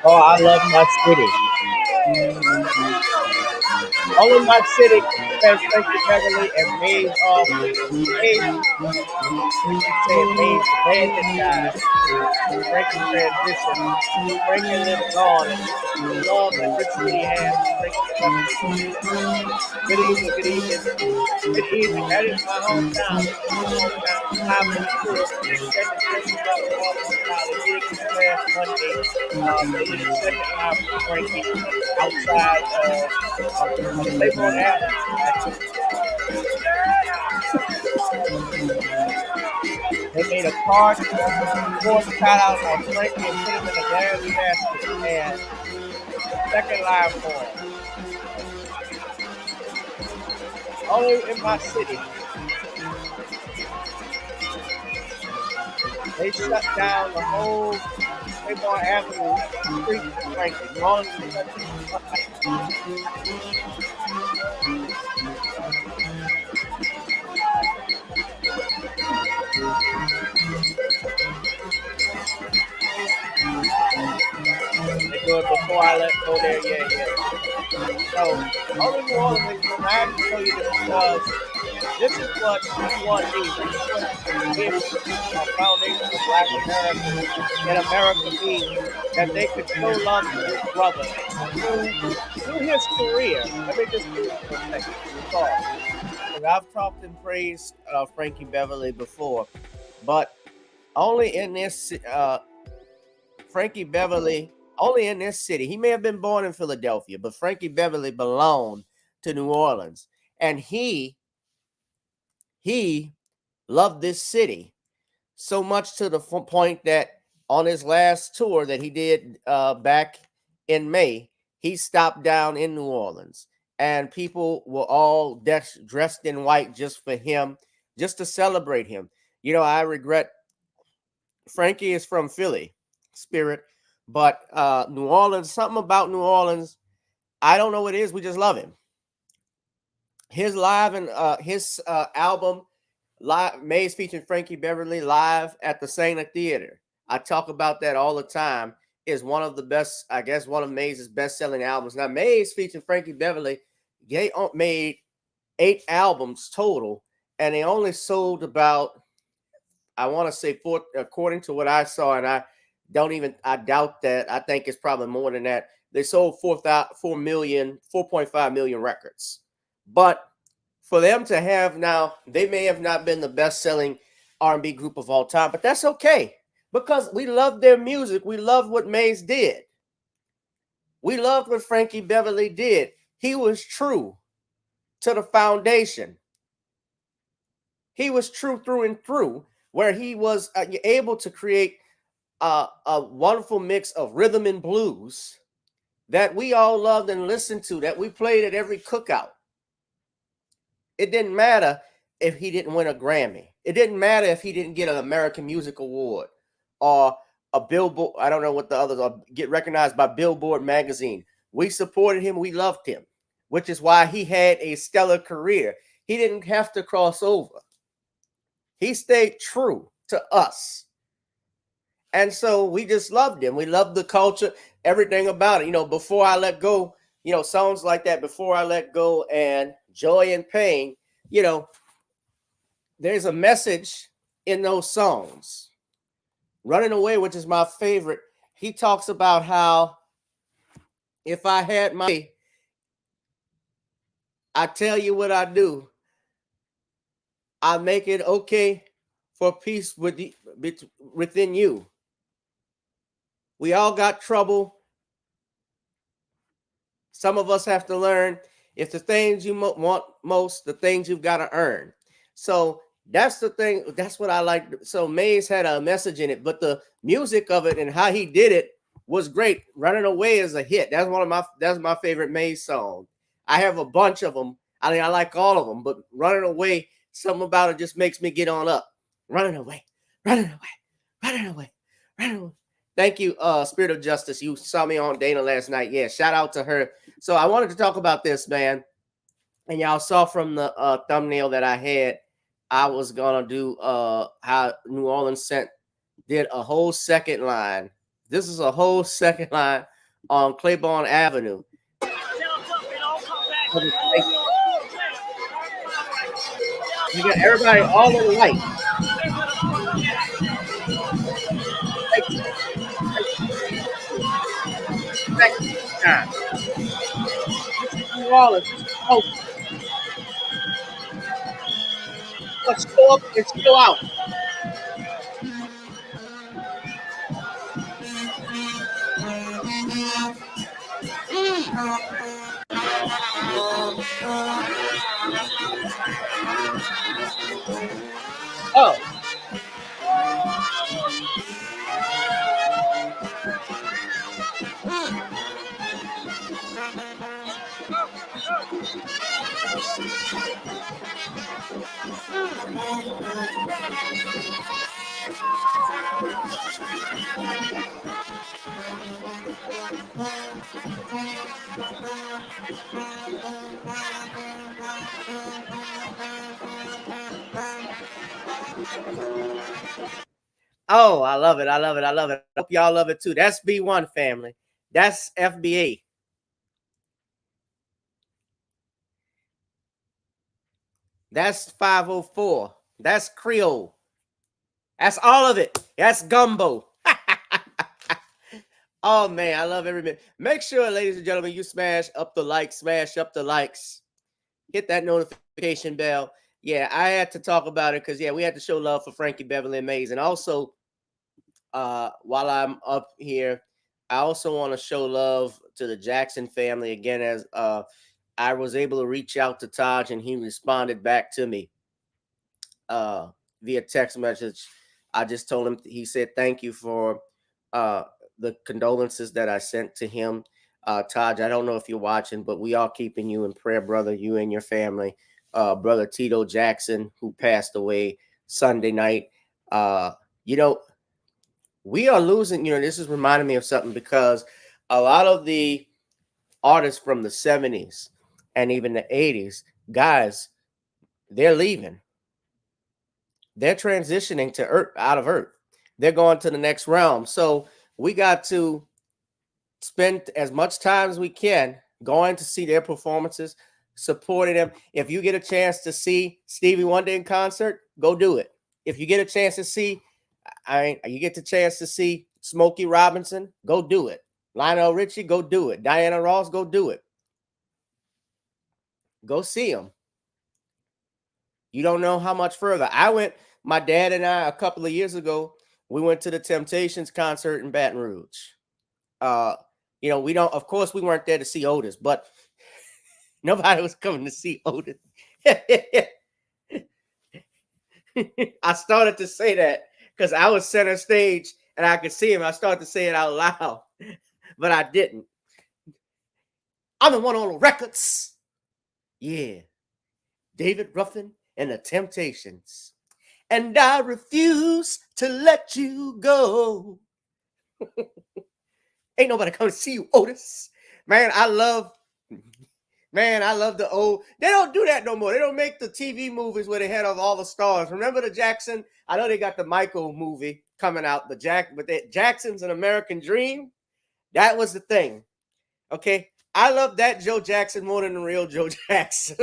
Oh, I love my city. Only my city says Frankie Beverly and Maze Maze the man that died. Frankie transition. Frankie lives on. The love that this city has. Good evening, good evening. Good evening. That is my hometown. I'm in school. Last Monday, they did a second live for Frankie outside Claiborne Avenue. They made a cardboard cutout on Frankie and put him in a glass basket and second live for him. only in my city, they shut down the whole Claiborne Avenue street in Franklin. New Orleans is such they do it before I let go there. Yeah, yeah. So only New Orleans, and I had to show you this because this is what C1 needs. This is what the foundation of Black America in America needs. That they could show love to this brother through his career. Let me just do it for a second. Pause. Because I've talked and praised Frankie Beverly before, but only in this Frankie Beverly, only in this city. He may have been born in Philadelphia, but Frankie Beverly belonged to New Orleans, and he loved this city so much to the point that on his last tour that he did back in May, he stopped down in New Orleans, and people were all dressed in white just for him, just to celebrate him. You know, I regret Frankie is from Philly spirit, but New Orleans, something about New Orleans, I don't know what it is. We just love him. His live and his album, live Maze featuring Frankie Beverly live at the Saint Theater. I talk about that all the time. Is one of the best, I guess, one of Maze's best-selling albums. Now, Maze featuring Frankie Beverly, they made 8 albums total, and they only sold about, I want to say 4, according to what I saw, and I doubt that. I think it's probably more than that. They sold 4.5 million records. But for them to have now, they may have not been the best-selling R&B group of all time, but that's okay because we love their music. We love what Maze did. We loved what Frankie Beverly did. He was true to the foundation. He was true through and through, where he was able to create a wonderful mix of rhythm and blues that we all loved and listened to, that we played at every cookout. It didn't matter if he didn't win a Grammy. It didn't matter if he didn't get an American Music Award or a Billboard. I don't know what the others are, get recognized by Billboard magazine. We supported him. We loved him, which is why he had a stellar career. He didn't have to cross over. He stayed true to us. And so we just loved him. We loved the culture, everything about it. You know, Before I Let Go, you know, songs like that, Before I Let Go and Joy and Pain, you know, there's a message in those songs. Running Away, which is my favorite, he talks about how if I had my way, I tell you what I do. I make it okay for peace within you. We all got trouble. Some of us have to learn, if the things you want most, the things you've got to earn. So that's the thing. That's what I like. So Maze had a message in it, but the music of it and how he did it was great. Running Away is a hit. That's my favorite Maze song. I have a bunch of them. I mean, I like all of them, but Running Away, something about it just makes me get on up. Running away, running away, running away, running away. Thank you, Spirit of Justice. You saw me on Dana last night. Yeah, shout out to her. So I wanted to talk about this, man. And y'all saw from the thumbnail that I had, I was gonna do how New Orleans did a whole second line. This is a whole second line on Claiborne Avenue. You got everybody all in the light. Time. New Orleans. Oh, let's go up and chill out. Oh. Oh, I love it. I love it. I love it. I hope y'all love it too. That's B1 family. That's FBA. That's 504. That's Creole. That's all of it. That's gumbo. Oh man, I love every minute. Make sure, ladies and gentlemen, you smash up the likes, smash up the likes, hit that notification bell. Yeah, I had to talk about it because we had to show love for Frankie Beverly and Mays. And also, while I'm up here, I also want to show love to the Jackson family again, as I was able to reach out to Taj and he responded back to me via text message. I just told him, he said thank you for the condolences that I sent to him. Taj, I don't know if you're watching, but we are keeping you in prayer, brother, you and your family. Brother Tito Jackson, who passed away Sunday night. You know, we are losing, this is reminding me of something, because a lot of the artists from the 70s and even the 80s, guys, they're leaving. They're transitioning to Earth, out of Earth. They're going to the next realm. So we got to spend as much time as we can going to see their performances, supporting them. If you get a chance to see Stevie Wonder in concert, go do it. If you get a chance to see, you get the chance to see Smokey Robinson, go do it. Lionel Richie, go do it. Diana Ross, go do it. Go see them. You don't know how much further. My dad and I, a couple of years ago, we went to the Temptations concert in Baton Rouge. Of course, we weren't there to see Otis, but nobody was coming to see Otis. I started to say that because I was center stage and I could see him. I started to say it out loud, but I didn't. I'm the one on the records. Yeah. David Ruffin and the Temptations. And I refuse to let you go. Ain't nobody coming to see you, Otis. Man, I love the old. They don't do that no more. They don't make the TV movies where they had all the stars. Remember the Jackson? I know they got the Michael movie coming out, but Jackson's An American Dream. That was the thing. Okay. I love that Joe Jackson more than the real Joe Jackson.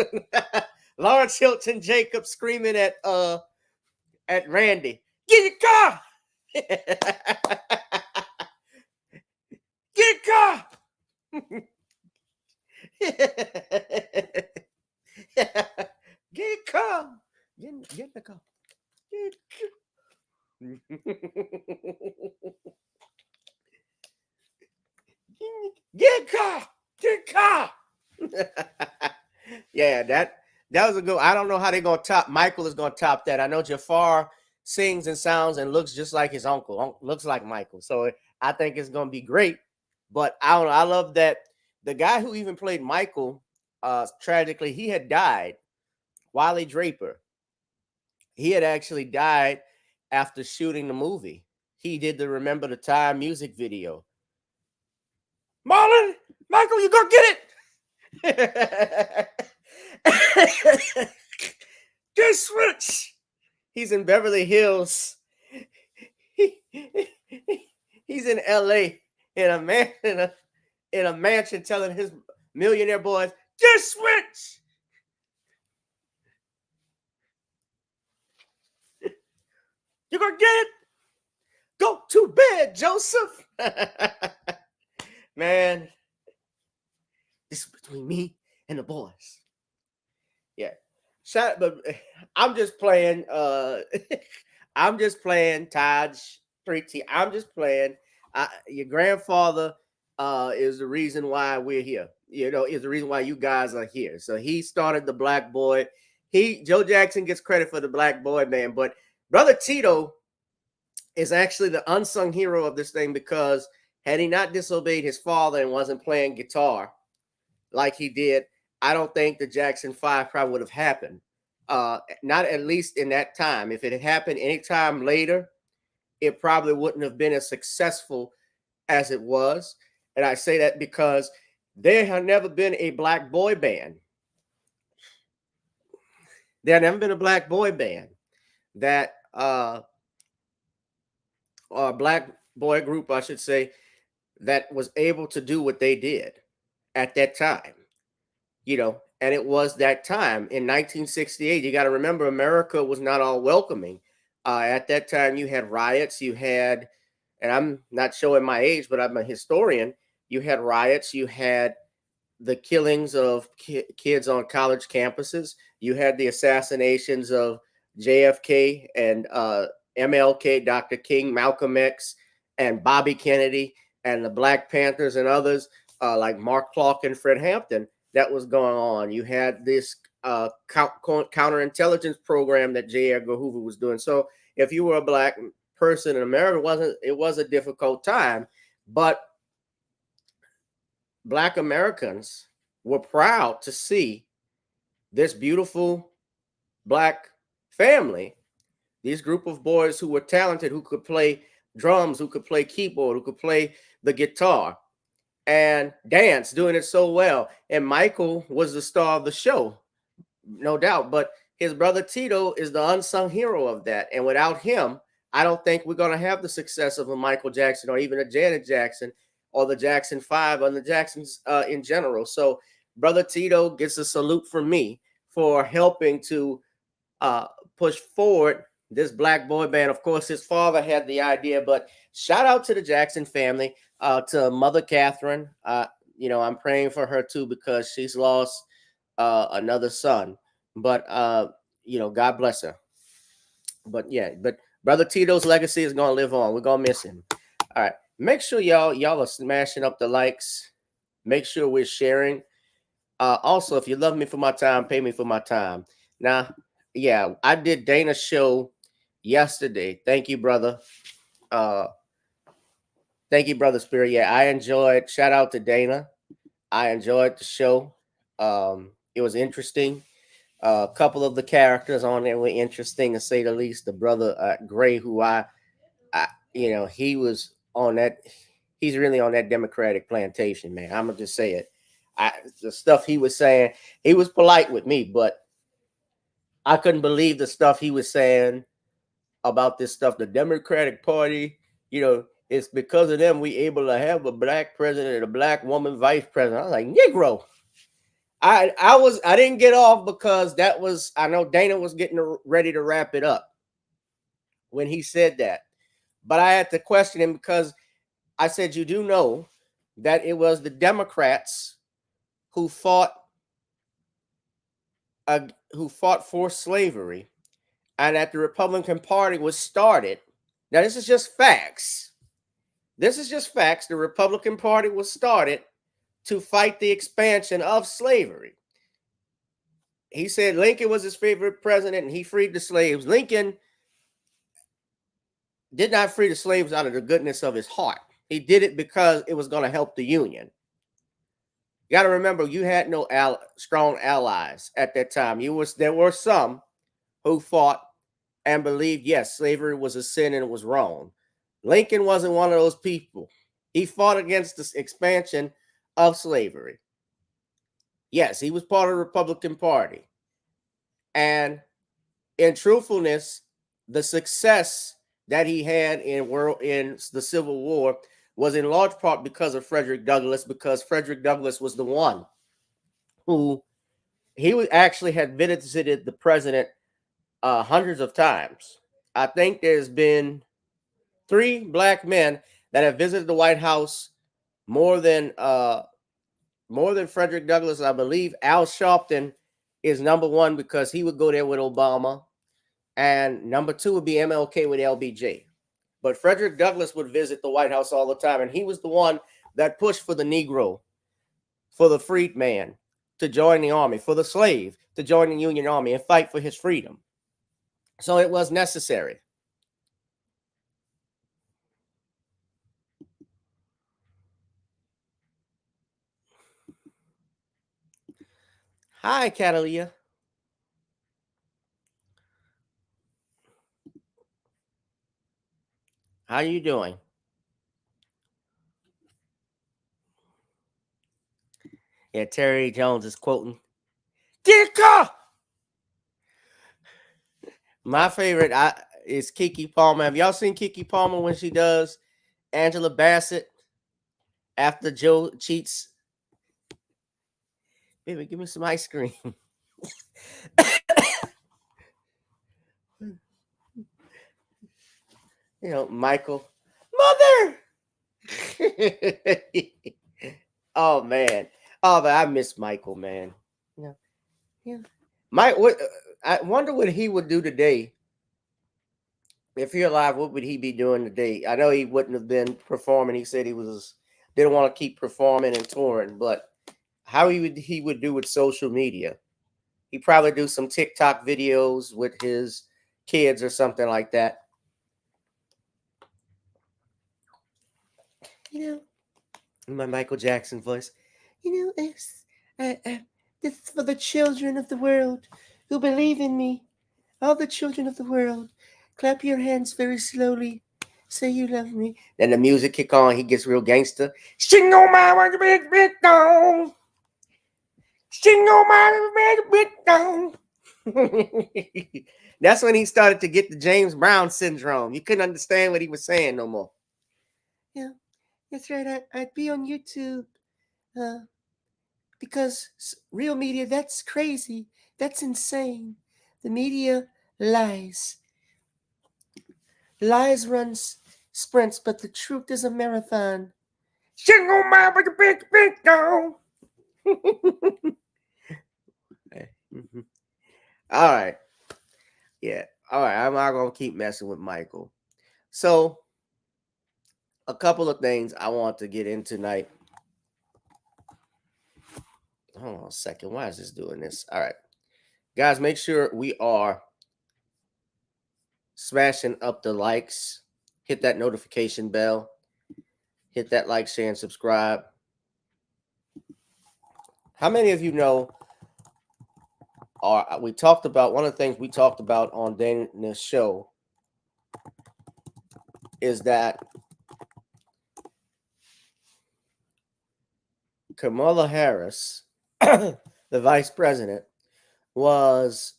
Lawrence Hilton Jacobs screaming at Randy, get your car. Get your car. Get your car. Get the car. Get a car. Get a car. Yeah, that was a good. I don't know how they're gonna top. Michael is gonna top that. I know Jafar sings and sounds and looks just like his uncle. Looks like Michael. So I think it's gonna be great. But I don't know. I love that the guy who even played Michael, tragically, he had died. Wally Draper. He had actually died after shooting the movie. He did the Remember the Time music video. Marlon, Michael, you go get it. Just switch. He's in Beverly Hills. He's in LA in a mansion telling his millionaire boys, just switch. You're gonna get it. Go to bed, Joseph. Man, this is between me and the boys. Yeah. But I'm just playing. I'm just playing Taj 3T. I'm just playing. Your grandfather is the reason why we're here. Is the reason why you guys are here. So he started the Black Boy. Joe Jackson gets credit for the Black Boy, man. But Brother Tito is actually the unsung hero of this thing, because had he not disobeyed his father and wasn't playing guitar like he did, I don't think the Jackson 5 probably would have happened. Not at least in that time. If it had happened any time later, it probably wouldn't have been as successful as it was. And I say that because there had never been a black boy band. There had never been a black boy band that or a black boy group, I should say, that was able to do what they did at that time. And it was that time in 1968. You got to remember, America was not all welcoming. At that time, you had riots, you had, and I'm not showing my age, but I'm a historian. You had riots, you had the killings of kids on college campuses, you had the assassinations of JFK and MLK, Dr. King, Malcolm X, and Bobby Kennedy, and the Black Panthers and others like Mark Clark and Fred Hampton that was going on. You had this counterintelligence program that J. Edgar Hoover was doing. So if you were a black person in America, it was a difficult time, but black Americans were proud to see this beautiful black family, these group of boys who were talented, who could play drums, who could play keyboard, who could play the guitar and dance, doing it so well. And Michael was the star of the show, no doubt. But his brother Tito is the unsung hero of that. And without him, I don't think we're going to have the success of a Michael Jackson or even a Janet Jackson or the Jackson 5 or the Jacksons in general. So brother Tito gets a salute from me for helping to push forward this black boy band. Of course, his father had the idea, but shout out to the Jackson family, to Mother Catherine. I'm praying for her too because she's lost another son. But God bless her. But brother Tito's legacy is gonna live on. We're gonna miss him. All right. Make sure y'all are smashing up the likes. Make sure we're sharing. Also, if you love me for my time, pay me for my time. Now, yeah, I did Dana's show yesterday. Thank you, brother. Thank you, brother Spirit. Yeah, I enjoyed. Shout out to Dana. I enjoyed the show. It was interesting. A couple of the characters on there were interesting to say the least. The brother Gray, who he was on that. He's really on that Democratic plantation, man. I'm gonna just say it. The stuff he was saying, he was polite with me, but I couldn't believe the stuff he was saying about this stuff. The Democratic Party, it's because of them we able to have a black president and a black woman vice president. I was like, Negro. I didn't get off because I know Dana was getting ready to wrap it up when he said that. But I had to question him because I said, you do know that it was the Democrats who fought for slavery, and that the Republican Party was started. Now, this is just facts. The Republican Party was started to fight the expansion of slavery. He said Lincoln was his favorite president and he freed the slaves. Lincoln did not free the slaves out of the goodness of his heart. He did it because it was going to help the Union. You got to remember, you had no strong allies at that time. There were some who fought and believed, yes, slavery was a sin and it was wrong. Lincoln wasn't one of those people. He fought against the expansion of slavery. Yes, he was part of the Republican Party. And in truthfulness, the success that he had in the Civil War was in large part because of Frederick Douglass, because Frederick Douglass was the one who actually had visited the president hundreds of times. I think there's been 3 black men that have visited the White House more than Frederick Douglass. I believe Al Sharpton is number 1 because he would go there with Obama, and number 2 would be MLK with LBJ. But Frederick Douglass would visit the White House all the time, and he was the one that pushed for the Negro, for the freedman to join the army, for the slave to join the Union Army and fight for his freedom. So it was necessary. Hi, Catalia. How you doing? Yeah, Terry Jones is quoting, "Get a car." My favorite is Kiki Palmer. Have y'all seen Kiki Palmer when she does Angela Bassett after Joe cheats? Baby, give me some ice cream. You know, Michael. Mother! Oh, man. Oh, but I miss Michael, man. Yeah. Yeah. Mike, what I wonder what he would do today. If he alive, what would he be doing today? I know he wouldn't have been performing. He said he was didn't want to keep performing and touring, but how he would do with social media? He probably do some TikTok videos with his kids or something like that. You know, in my Michael Jackson voice. You know, this is for the children of the world who believe in me. All the children of the world, clap your hands very slowly. Say you love me. Then the music kick on. He gets real gangster. Sing on my big big down. Sing on my big big down. That's when he started to get the James Brown syndrome. You couldn't understand what he was saying no more. Yeah, that's right. I'd be on YouTube because real media, that's crazy. That's insane. The media lies. Lies runs sprints, but the truth is a marathon. Single man with a big, big dog. All right. Yeah. All right. I'm not going to keep messing with Michael. So, a couple of things I want to get in tonight. Hold on a second. Why is this doing this? All right. Guys, make sure we are smashing up the likes. Hit that notification bell. Hit that like, share, and subscribe. How many of you know we talked about one of the things we talked about on Dana's show is that Kamala Harris, the vice president, was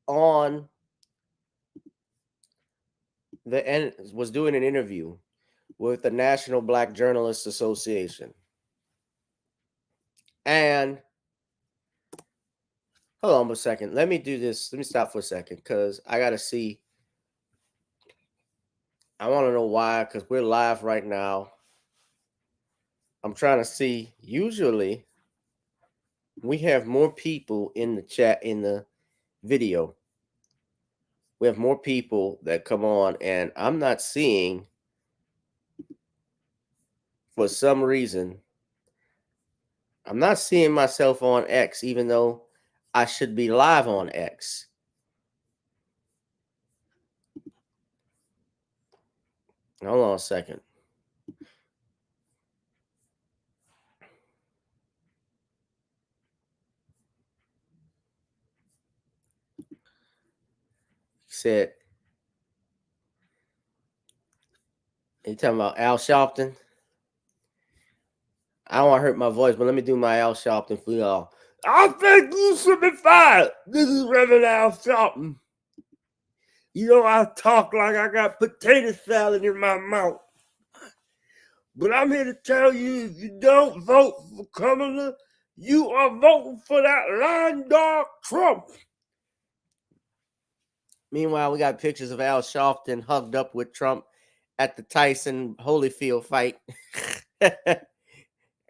on was doing an interview with the National Black Journalists Association. And hold on a second. Let me do this. Let me stop for a second because I got to see. I want to know why because we're live right now. I'm trying to see. Usually, we have more people in the chat in the video. We have more people that come on, and I'm not seeing, for some reason, I'm not seeing myself on X, even though I should be live on X. Hold on a second. He said, you talking about Al Sharpton? I don't want to hurt my voice, but let me do my Al Sharpton for y'all. I think you should be fired. This is Reverend Al Sharpton. You know, I talk like I got potato salad in my mouth. But I'm here to tell you, if you don't vote for Kamala, you are voting for that lying dog Trump. Meanwhile, we got pictures of Al Sharpton hugged up with Trump at the Tyson Holyfield fight.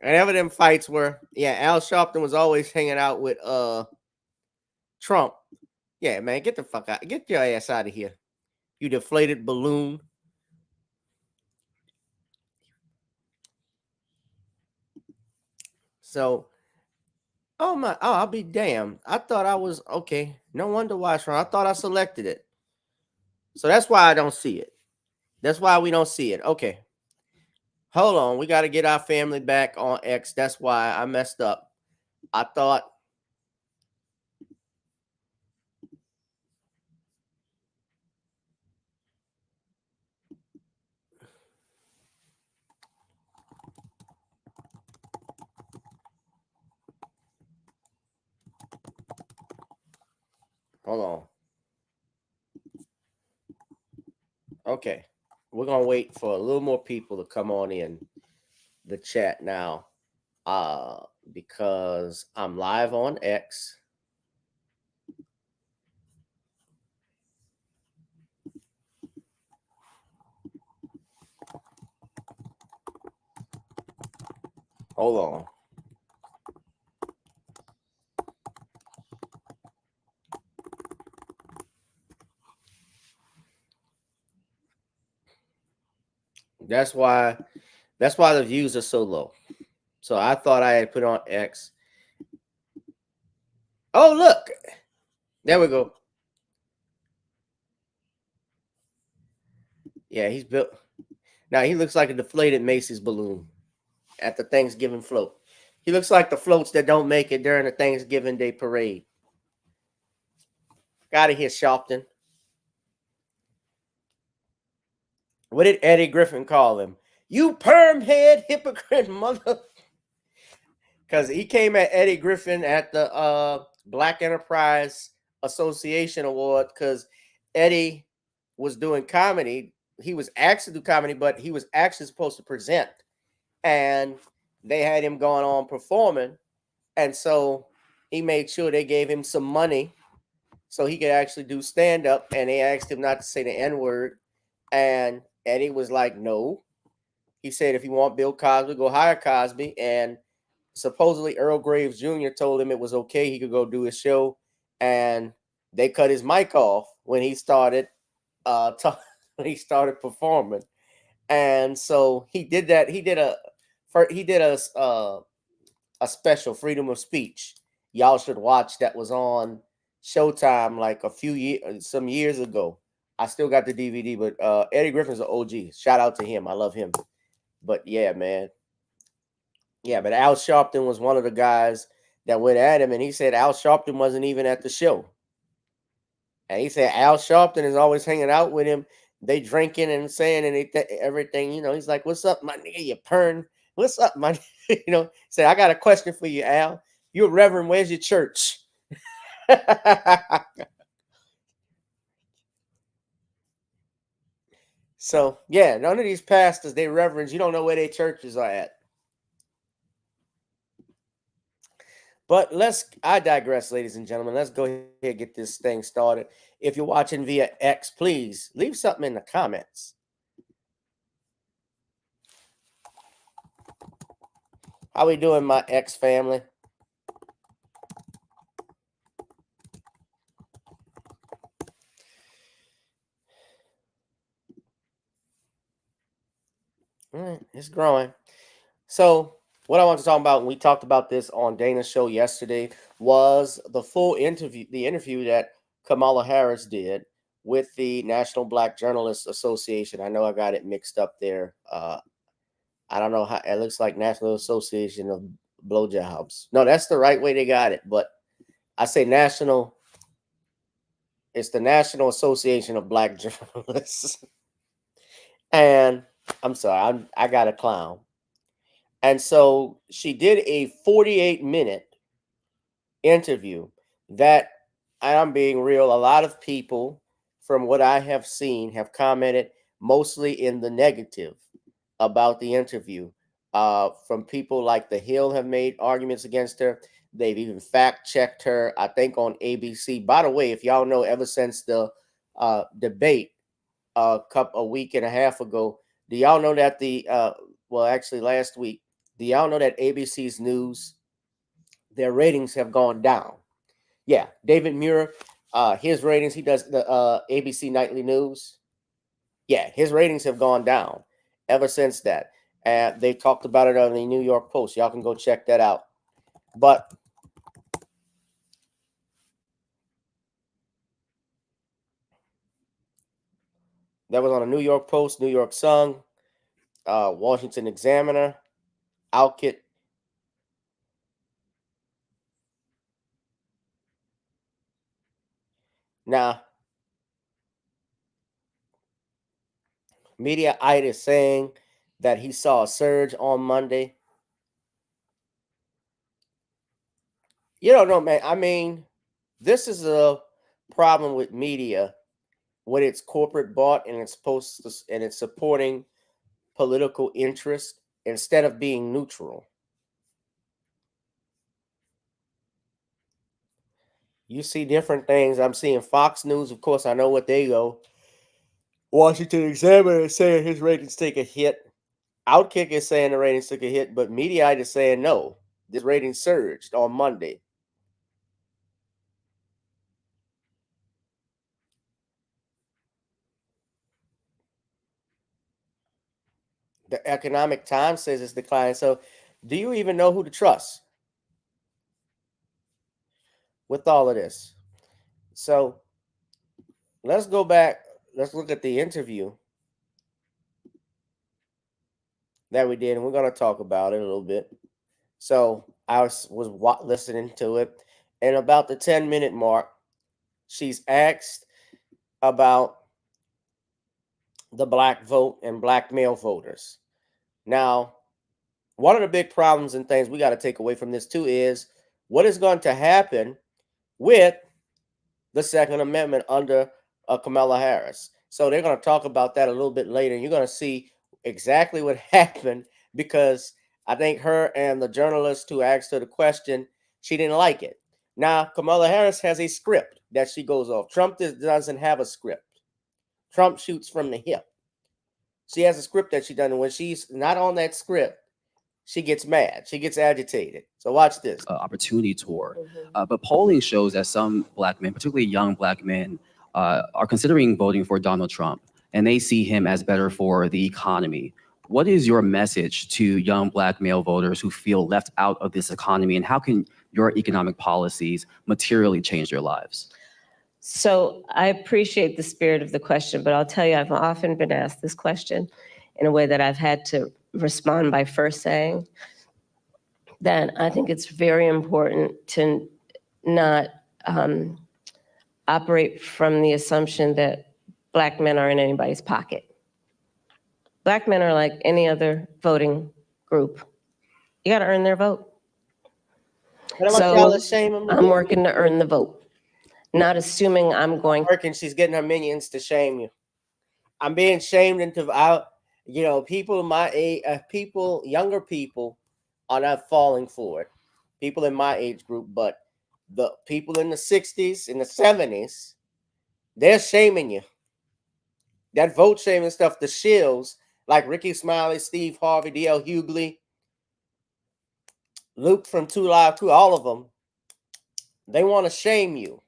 Whenever them fights were, yeah, Al Sharpton was always hanging out with Trump. Yeah, man, get the fuck out. Get your ass out of here. You deflated balloon. So, I'll be damned. I thought I was okay. No wonder why it's wrong. I thought I selected it. So that's why I don't see it. That's why we don't see it. Okay. Hold on. We got to get our family back on X. That's why I messed up. I thought Hold on. Okay. We're gonna wait for a little more people to come on in the chat now. Because I'm live on X. Hold on. That's why the views are so low. So I thought I had put on X. Oh, look. There we go. Yeah, he's built. Now he looks like a deflated Macy's balloon at the Thanksgiving float. He looks like the floats that don't make it during the Thanksgiving Day parade. Got to hear Sharpton. What did Eddie Griffin call him? You perm head hypocrite mother. Because he came at Eddie Griffin at the Black Enterprise Association Award because Eddie was doing comedy. He was asked to do comedy, but he was actually supposed to present. And they had him going on performing. And so he made sure they gave him some money so he could actually do stand up. And they asked him not to say the N word. And Eddie was like, no. He said, if you want Bill Cosby, go hire Cosby. And supposedly Earl Graves Jr. told him it was okay. He could go do his show. And they cut his mic off when he started when he started performing. And so he did that. He did a special, Freedom of Speech. Y'all should watch, that was on Showtime like some years ago. I still got the DVD, but Eddie Griffin's an OG. Shout out to him. I love him. But yeah, man. Yeah, but Al Sharpton was one of the guys that went at him, and he said Al Sharpton wasn't even at the show. And he said Al Sharpton is always hanging out with him. They drinking and saying everything. You know, he's like, "What's up, my nigga? You pern? What's up, my?" You know, say, "I got a question for you, Al. You're a reverend. Where's your church?" So yeah, none of these pastors, they reverends, you don't know where their churches are at. But I digress, ladies and gentlemen. Let's go ahead and get this thing started. If you're watching via X, please leave something in the comments. How we doing, my X family? All right, it's growing. So what I want to talk about, and we talked about this on Dana's show yesterday, was the full interview, the interview that Kamala Harris did with the National Black Journalists Association. I know I got it mixed up there. I don't know how it looks like, National Association of Blowjobs. No, that's the right way they got it, but I say national. It's the National Association of Black Journalists. And I'm sorry, I got a clown. And so she did a 48-minute interview that, and I'm being real, a lot of people from what I have seen have commented mostly in the negative about the interview. From people like The Hill have made arguments against her. They've even fact checked her, I think, on ABC. By the way, if y'all know, ever since the debate a week and a half ago, do y'all know that actually last week, do y'all know that ABC's news, their ratings have gone down? Yeah, David Muir, his ratings, he does the ABC Nightly News. Yeah, his ratings have gone down ever since that. And they talked about it on the New York Post. Y'all can go check that out. But that was on the New York Post, New York Sun, Washington Examiner, Outkick. Now, Mediaite is saying that he saw a surge on Monday. You don't know, man. I mean, this is a problem with media when it's corporate bought and it's supposed to, and it's supporting political interest instead of being neutral. You see different things. I'm seeing Fox News, of course, I know what they go. Washington Examiner is saying his ratings take a hit. Outkick is saying the ratings took a hit, but Mediaite is saying no. This rating surged on Monday. The Economic Times says it's declining. So, do you even know who to trust with all of this? So, let's go back. Let's look at the interview that we did, and we're going to talk about it a little bit. So, I was listening to it, and about the 10-minute mark, she's asked about the black vote and black male voters. Now, one of the big problems and things we got to take away from this too is what is going to happen with the Second Amendment under Kamala Harris. So they're going to talk about that a little bit later. You're going to see exactly what happened because I think her and the journalist who asked her the question, she didn't like it. Now, Kamala Harris has a script that she goes off. Trump doesn't have a script. Trump shoots from the hip. She has a script that she done, and when she's not on that script, she gets mad. She gets agitated. So watch this. Opportunity tour. But polling shows that some black men, particularly young black men, are considering voting for Donald Trump, and they see him as better for the economy. What is your message to young black male voters who feel left out of this economy, and how can your economic policies materially change their lives? So I appreciate the spirit of the question, but I'll tell you, I've often been asked this question in a way that I've had to respond by first saying that I think it's very important to not operate from the assumption that black men are in anybody's pocket. Black men are like any other voting group. You got to earn their vote. So I'm working to earn the vote. Not assuming I'm going. Working, she's getting her minions to shame you. I'm being shamed into people my age, younger people are not falling for it. People in my age group, but the people in the 60s, in the 70s, they're shaming you. That vote shaming stuff, the shills, like Ricky Smiley, Steve Harvey, D.L. Hughley, Luke from 2 Live Crew, all of them, they want to shame you.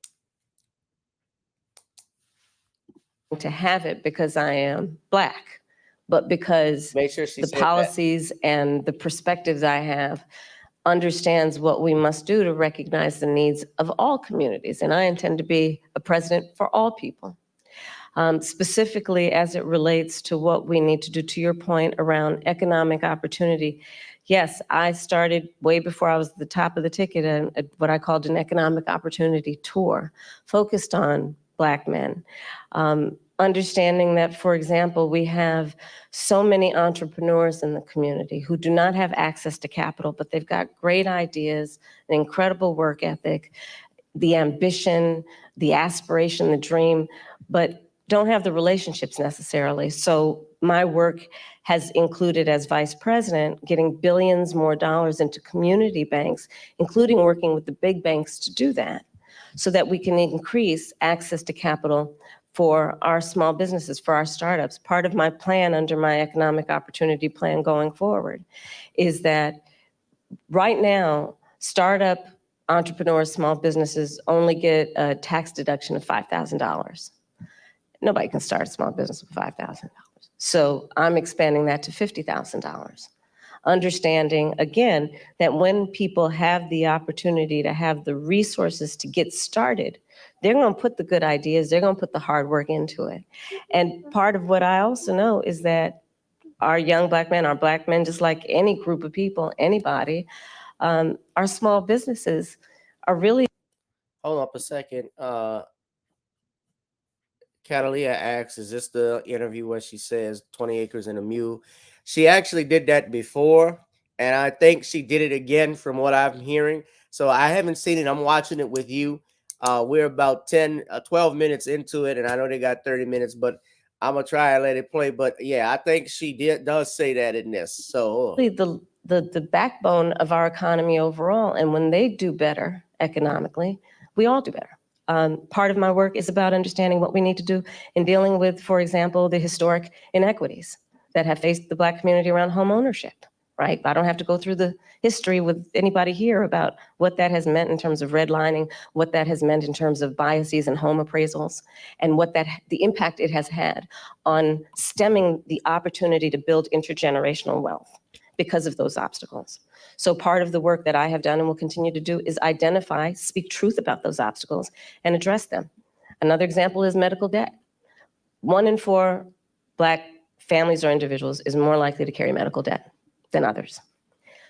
To have it because I am black, but because the policies and the perspectives I have understands what we must do to recognize the needs of all communities. And I intend to be a president for all people. Specifically as it relates to what we need to do, to your point around economic opportunity. Yes, I started way before I was at the top of the ticket at what I called an economic opportunity tour, focused on black men. Understanding that, for example, we have so many entrepreneurs in the community who do not have access to capital, but they've got great ideas, an incredible work ethic, the ambition, the aspiration, the dream, but don't have the relationships necessarily. So my work has included, as vice president, getting billions more dollars into community banks, including working with the big banks to do that, so that we can increase access to capital for our small businesses, for our startups. Part of my plan under my economic opportunity plan going forward is that right now, startup entrepreneurs, small businesses only get a tax deduction of $5,000. Nobody can start a small business with $5,000. So I'm expanding that to $50,000. Understanding, again, that when people have the opportunity to have the resources to get started, they're going to put the good ideas, they're going to put the hard work into it. And part of what I also know is that our young black men, our black men, just like any group of people, anybody, our small businesses are really. Hold up a second. Catalia asks, is this the interview where she says 20 acres and a mule? She actually did that before, and I think she did it again from what I'm hearing. So I haven't seen it. I'm watching it with you. We're about 12 minutes into it, and I know they got 30 minutes, but I'm gonna try and let it play. But yeah, I think she does say that in this. So the backbone of our economy overall, and when they do better economically, we all do better. Part of my work is about understanding what we need to do in dealing with, for example, the historic inequities that have faced the Black community around home ownership, right? I don't have to go through the history with anybody here about what that has meant in terms of redlining, what that has meant in terms of biases and home appraisals, and what the impact it has had on stemming the opportunity to build intergenerational wealth because of those obstacles. So part of the work that I have done and will continue to do is identify, speak truth about those obstacles and address them. Another example is medical debt. 1 in 4 Black families or individuals is more likely to carry medical debt than others.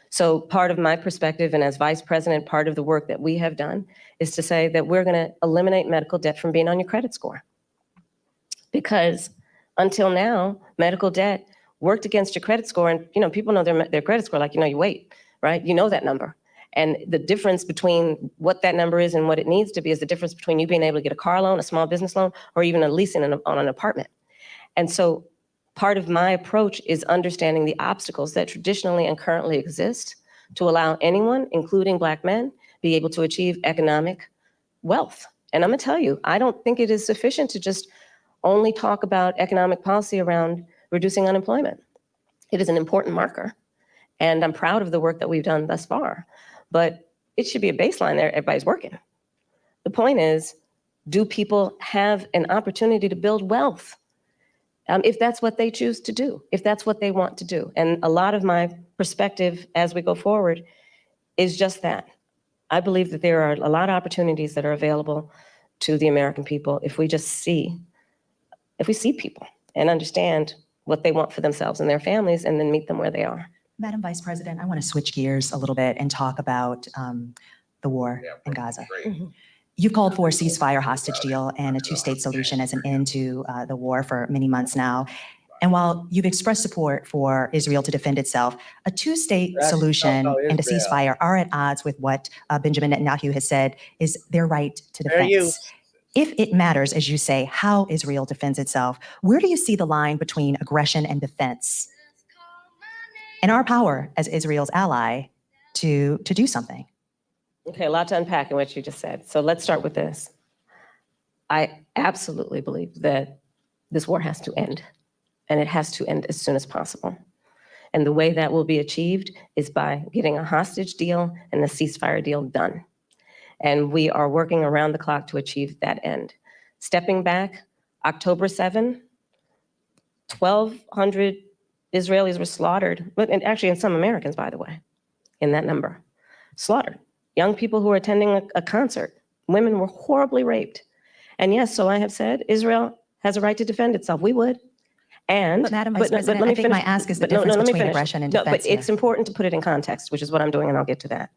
So part of my perspective, and as vice president, part of the work that we have done is to say that we're gonna eliminate medical debt from being on your credit score. Because until now, medical debt worked against your credit score, and people know their credit score like your weight, right? You know that number. And the difference between what that number is and what it needs to be is the difference between you being able to get a car loan, a small business loan, or even a leasing on an apartment. And so part of my approach is understanding the obstacles that traditionally and currently exist to allow anyone, including Black men, be able to achieve economic wealth. And I'm gonna tell you, I don't think it is sufficient to just only talk about economic policy around reducing unemployment. It is an important marker, and I'm proud of the work that we've done thus far, but it should be a baseline there, everybody's working. The point is, do people have an opportunity to build wealth? If that's what they choose to do, if that's what they want to do. And a lot of my perspective as we go forward is just that. I believe that there are a lot of opportunities that are available to the American people if we see people and understand what they want for themselves and their families, and then meet them where they are. Madam Vice President, I want to switch gears a little bit and talk about the war in Gaza. You've called for a ceasefire hostage deal and a two-state solution as an end to the war for many months now. And while you've expressed support for Israel to defend itself, a two-state solution and a ceasefire are at odds with what Benjamin Netanyahu has said is their right to defense. If it matters, as you say, how Israel defends itself, where do you see the line between aggression and defense? And our power as Israel's ally to do something? Okay, a lot to unpack in what you just said. So let's start with this. I absolutely believe that this war has to end, and it has to end as soon as possible. And the way that will be achieved is by getting a hostage deal and a ceasefire deal done. And we are working around the clock to achieve that end. Stepping back, October 7, 1,200 Israelis were slaughtered, and actually and some Americans, by the way, in that number, slaughtered. Young people who were attending a concert, women were horribly raped. And yes, so I have said, Israel has a right to defend itself. We would. But Madam Vice President, I think my ask is the difference between aggression and defense. But it's important to put it in context, which is what I'm doing, and I'll get to that.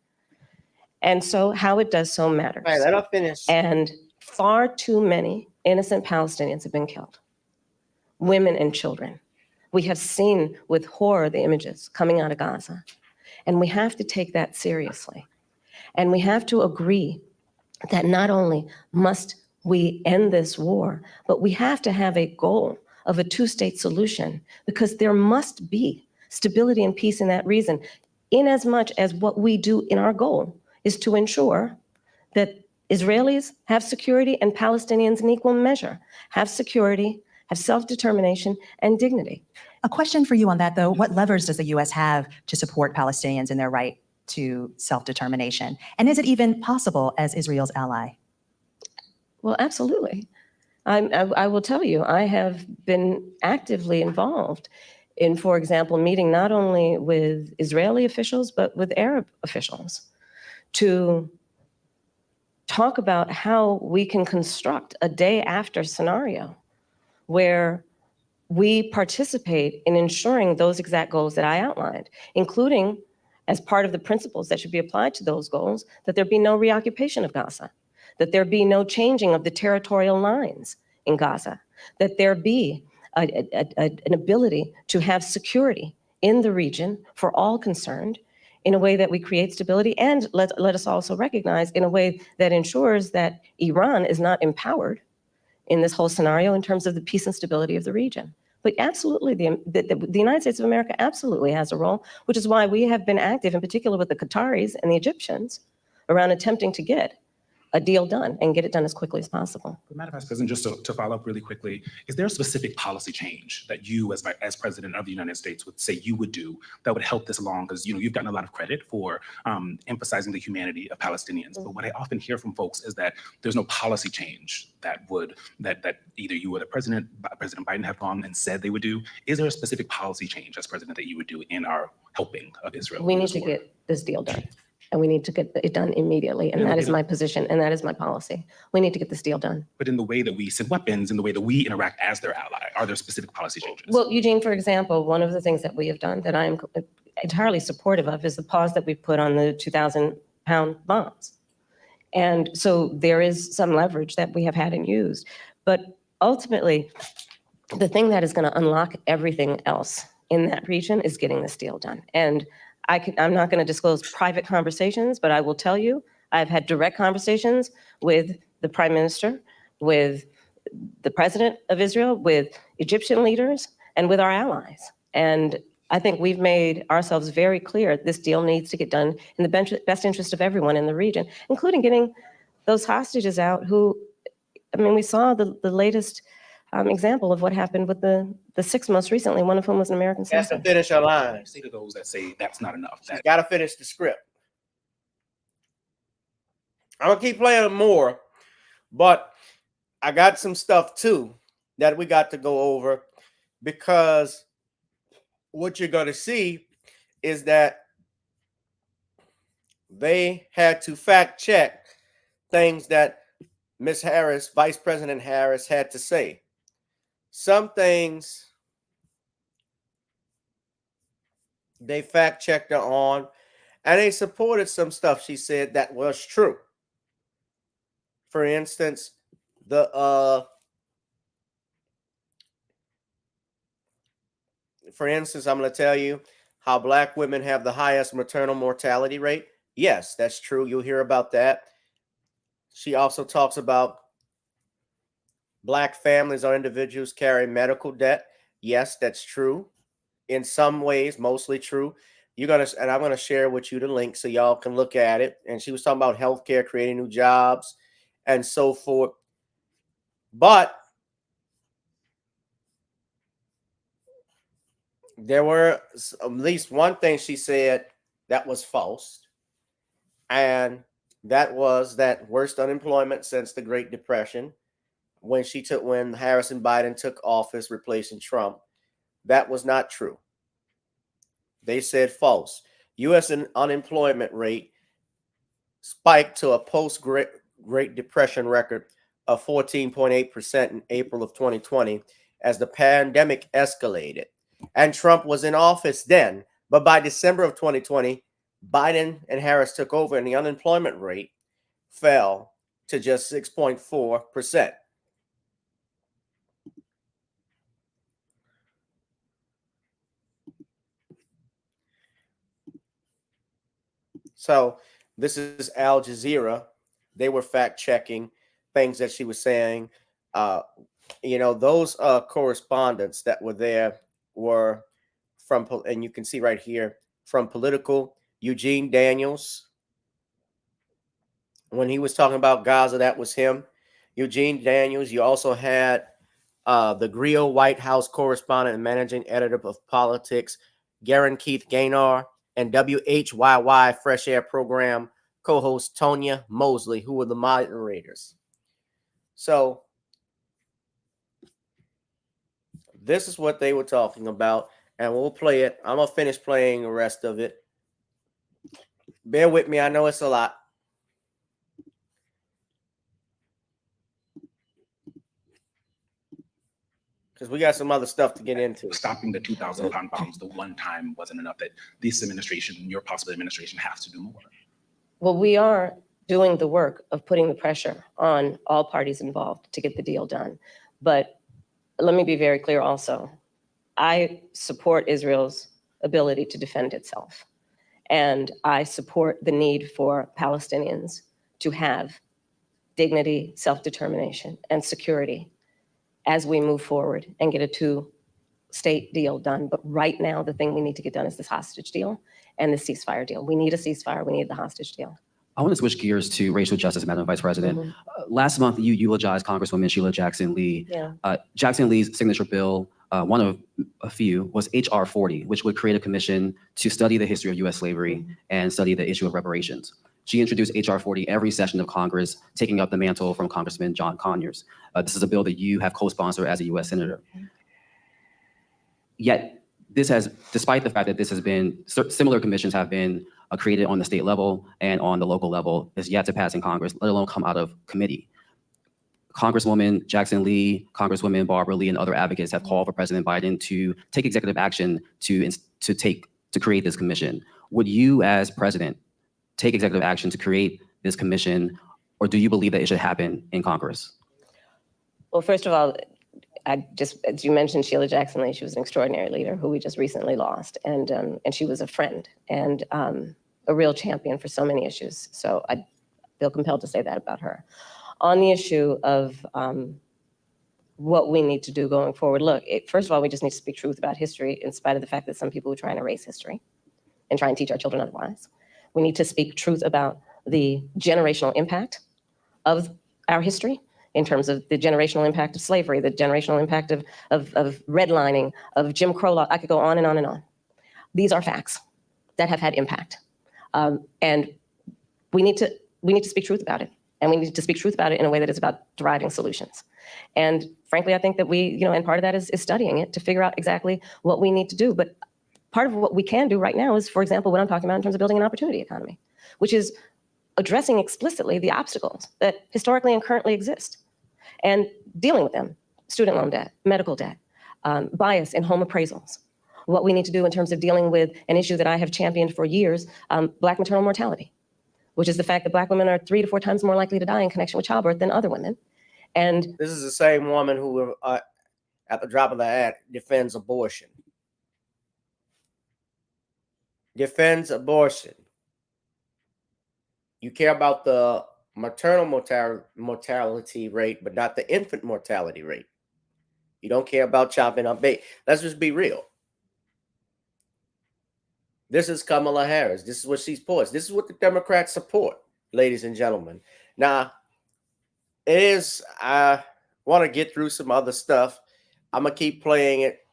And so how it does so matters. All right, let her finish. And far too many innocent Palestinians have been killed, women and children. We have seen with horror the images coming out of Gaza, and we have to take that seriously. And we have to agree that not only must we end this war, but we have to have a goal of a two-state solution, because there must be stability and peace in that region, in as much as what we do in our goal is to ensure that Israelis have security and Palestinians in equal measure have security, have self-determination and dignity. A question for you on that, though. What levers does the U.S. have to support Palestinians in their right to self-determination? And is it even possible as Israel's ally? Well, absolutely. I will tell you, I have been actively involved in, for example, meeting not only with Israeli officials, but with Arab officials to talk about how we can construct a day after scenario where we participate in ensuring those exact goals that I outlined, including as part of the principles that should be applied to those goals, that there be no reoccupation of Gaza, that there be no changing of the territorial lines in Gaza, that there be an ability to have security in the region for all concerned, in a way that we create stability, and let us also recognize in a way that ensures that Iran is not empowered in this whole scenario in terms of the peace and stability of the region. But absolutely, the United States of America absolutely has a role, which is why we have been active, in particular with the Qataris and the Egyptians, around attempting to get a deal done and get it done as quickly as possible. Madam Vice President, just to follow up really quickly, is there a specific policy change that you, as President of the United States, would say you would do that would help this along? Because you've gotten a lot of credit for emphasizing the humanity of Palestinians. But what I often hear from folks is that there's no policy change that either you or President Biden have gone and said they would do. Is there a specific policy change as president that you would do in our helping of Israel? We need to get this deal done. And we need to get it done immediately. And that is my position, and that is my policy. We need to get this deal done. But in the way that we send weapons, in the way that we interact as their ally, are there specific policy changes? Well, Eugene, for example, one of the things that we have done that I am entirely supportive of is the pause that we put on the 2,000-pound bombs. And so there is some leverage that we have had and used. But ultimately, the thing that is going to unlock everything else in that region is getting this deal done. And I'm not going to disclose private conversations, but I will tell you, I've had direct conversations with the Prime Minister, with the President of Israel, with Egyptian leaders, and with our allies. And I think we've made ourselves very clear this deal needs to get done in the best interest of everyone in the region, including getting those hostages out who, I mean, we saw the latest example of what happened with the six most recently, one of whom was an American citizen. That's to finish our line. Say to those that say that's not enough. She's got to finish the script. I'm going to keep playing more, but I got some stuff too that we got to go over, because what you're going to see is that they had to fact check things that Ms. Harris, Vice President Harris, had to say. Some things they fact checked her on, and they supported some stuff she said that was true. For instance, I'm going to tell you how Black women have the highest maternal mortality rate. Yes, that's true. You'll hear about that. She also talks about Black families or individuals carry medical debt. Yes, that's true. In some ways, mostly true. And I'm gonna share with you the link so y'all can look at it. And she was talking about healthcare, creating new jobs, and so forth. But there were at least one thing she said that was false, and that was that worst unemployment since the Great Depression, when Harris and Biden took office replacing Trump. That was not true. They said false. U.S. unemployment rate spiked to a post-Great Depression record of 14.8% in April of 2020 as the pandemic escalated. And Trump was in office then. But by December of 2020, Biden and Harris took over, and the unemployment rate fell to just 6.4%. So this is Al Jazeera. They were fact checking things that she was saying. Those correspondents that were there were from, and you can see right here, from Political, Eugene Daniels. When he was talking about Gaza, that was him. Eugene Daniels. You also had the Griot White House correspondent and managing editor of Politics, Garen Keith Gaynor, and WHYY Fresh Air program co-host Tonya Mosley, who were the moderators. So this is what they were talking about, and we'll play it. I'm going to finish playing the rest of it. Bear with me. I know it's a lot. Because we got some other stuff to get into. Stopping the 2,000-pound bombs the one time wasn't enough. That this administration, your possible administration, has to do more. Well, we are doing the work of putting the pressure on all parties involved to get the deal done. But let me be very clear also. I support Israel's ability to defend itself. And I support the need for Palestinians to have dignity, self-determination, and security as we move forward and get a two-state deal done. But right now, the thing we need to get done is this hostage deal and the ceasefire deal. We need a ceasefire. We need the hostage deal. I want to switch gears to racial justice, Madam Vice President. Last month, you eulogized Congresswoman Sheila Jackson Lee. Yeah. Jackson Lee's signature bill, one of a few, was H.R. 40, which would create a commission to study the history of U.S. slavery and study the issue of reparations. She introduced H.R. 40 every session of Congress, taking up the mantle from Congressman John Conyers. This is a bill that you have co-sponsored as a U.S. Senator. Yet, this has, despite the fact that this has been, similar commissions have been created on the state level and on the local level, is yet to pass in Congress, let alone come out of committee. Congresswoman Jackson Lee, Congresswoman Barbara Lee, and other advocates have called for President Biden to take executive action to create this commission. Would you, as president, take executive action to create this commission, or do you believe that it should happen in Congress? Well, first of all, as you mentioned, Sheila Jackson Lee, she was an extraordinary leader who we just recently lost, and she was a friend and a real champion for so many issues. So I feel compelled to say that about her. On the issue of what we need to do going forward, look, first of all, we just need to speak truth about history, in spite of the fact that some people are trying to erase history and try and teach our children otherwise. We need to speak truth about the generational impact of our history, in terms of the generational impact of slavery, the generational impact of redlining, of Jim Crow law. I could go on and on and on. These are facts that have had impact. And we need to speak truth about it. And we need to speak truth about it in a way that is about deriving solutions. And frankly, I think that we, and part of that is studying it to figure out exactly what we need to do. But part of what we can do right now is, for example, what I'm talking about in terms of building an opportunity economy, which is addressing explicitly the obstacles that historically and currently exist and dealing with them: student loan debt, medical debt, bias in home appraisals. What we need to do in terms of dealing with an issue that I have championed for years, Black maternal mortality, which is the fact that Black women are 3 to 4 times more likely to die in connection with childbirth than other women. And this is the same woman who, at the drop of the hat, defends abortion. Defends abortion. You care about the maternal mortality rate, but not the infant mortality rate. You don't care about chopping up baby. Let's just be real. This is Kamala Harris. This is what she supports. This is what the Democrats support, ladies and gentlemen. Now, I want to get through some other stuff. I'm going to keep playing it.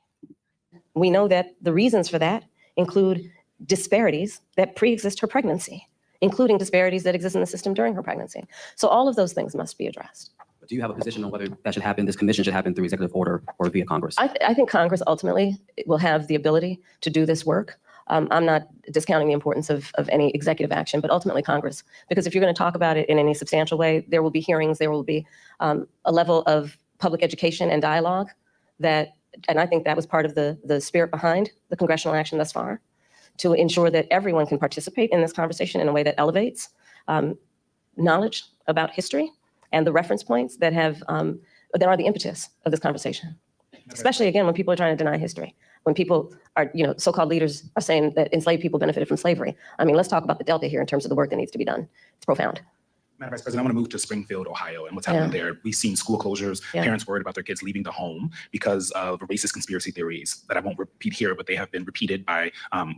We know that the reasons for that include disparities that pre-exist her pregnancy, including disparities that exist in the system during her pregnancy. So all of those things must be addressed. But do you have a position on whether that should happen, this commission should happen through executive order or via Congress? I think Congress ultimately will have the ability to do this work. I'm not discounting the importance of any executive action, but ultimately Congress, because if you're going to talk about it in any substantial way, there will be hearings, there will be a level of public education and dialogue and I think that was part of the spirit behind the congressional action thus far, to ensure that everyone can participate in this conversation in a way that elevates knowledge about history and the reference points that are the impetus of this conversation. Especially, again, when people are trying to deny history, when people are, so-called leaders are saying that enslaved people benefited from slavery. I mean, let's talk about the delta here in terms of the work that needs to be done. It's profound. Madam Vice President, I want to move to Springfield, Ohio, and what's happening there. We've seen school closures, parents worried about their kids leaving the home because of racist conspiracy theories that I won't repeat here, but they have been repeated by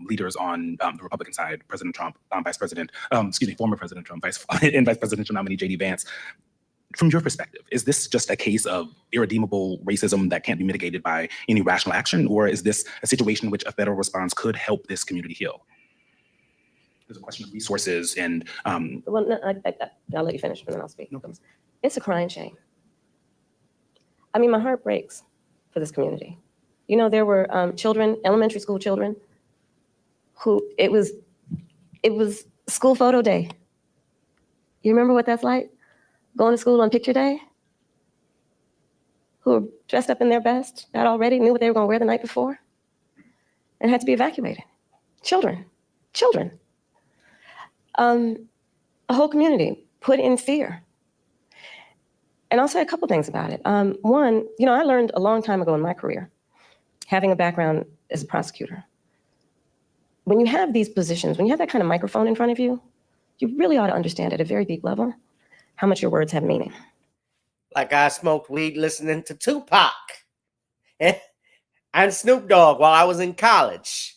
leaders on the Republican side, President Trump, former President Trump, and Vice Presidential nominee J.D. Vance. From your perspective, is this just a case of irredeemable racism that can't be mitigated by any rational action, or is this a situation in which a federal response could help this community heal? There's a question of resources and... Well, no, I'll let you finish and then I'll speak. No. It's a crying shame. I mean, my heart breaks for this community. There were children, elementary school children, who it was school photo day. You remember what that's like? Going to school on picture day? Who were dressed up in their best, got all ready, knew what they were going to wear the night before, and had to be evacuated. Children. A whole community put in fear. And I'll say a couple things about it. One, I learned a long time ago in my career, having a background as a prosecutor, when you have these positions, when you have that kind of microphone in front of you, you really ought to understand at a very deep level how much your words have meaning. Like I smoked weed listening to Tupac and Snoop Dogg while I was in college.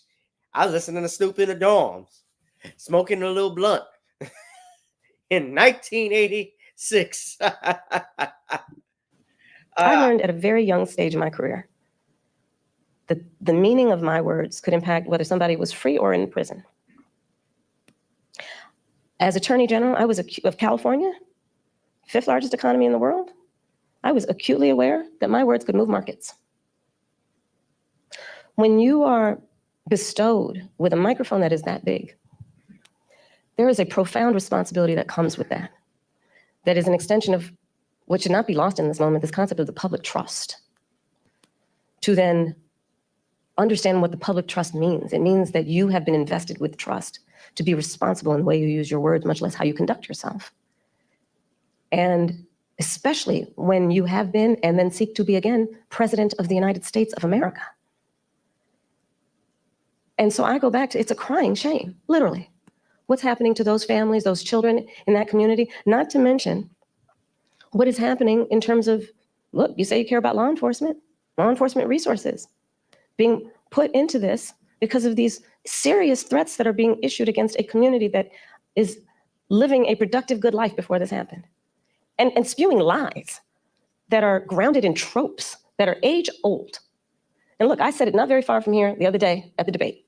I was listening to Snoop in the dorms, smoking a little blunt in 1986. I learned at a very young stage in my career that the meaning of my words could impact whether somebody was free or in prison. As Attorney General, I was of California, fifth largest economy in the world. I was acutely aware that my words could move markets. When you are bestowed with a microphone that is that big, there is a profound responsibility that comes with that. That is an extension of what should not be lost in this moment, this concept of the public trust. To then understand what the public trust means. It means that you have been invested with trust to be responsible in the way you use your words, much less how you conduct yourself. And especially when you have been and then seek to be again President of the United States of America. And so I go back to, it's a crying shame, literally. What's happening to those families, those children in that community, not to mention what is happening in terms of, look, you say you care about law enforcement resources being put into this because of these serious threats that are being issued against a community that is living a productive, good life before this happened. And spewing lies that are grounded in tropes that are age old. And look, I said it not very far from here the other day at the debate.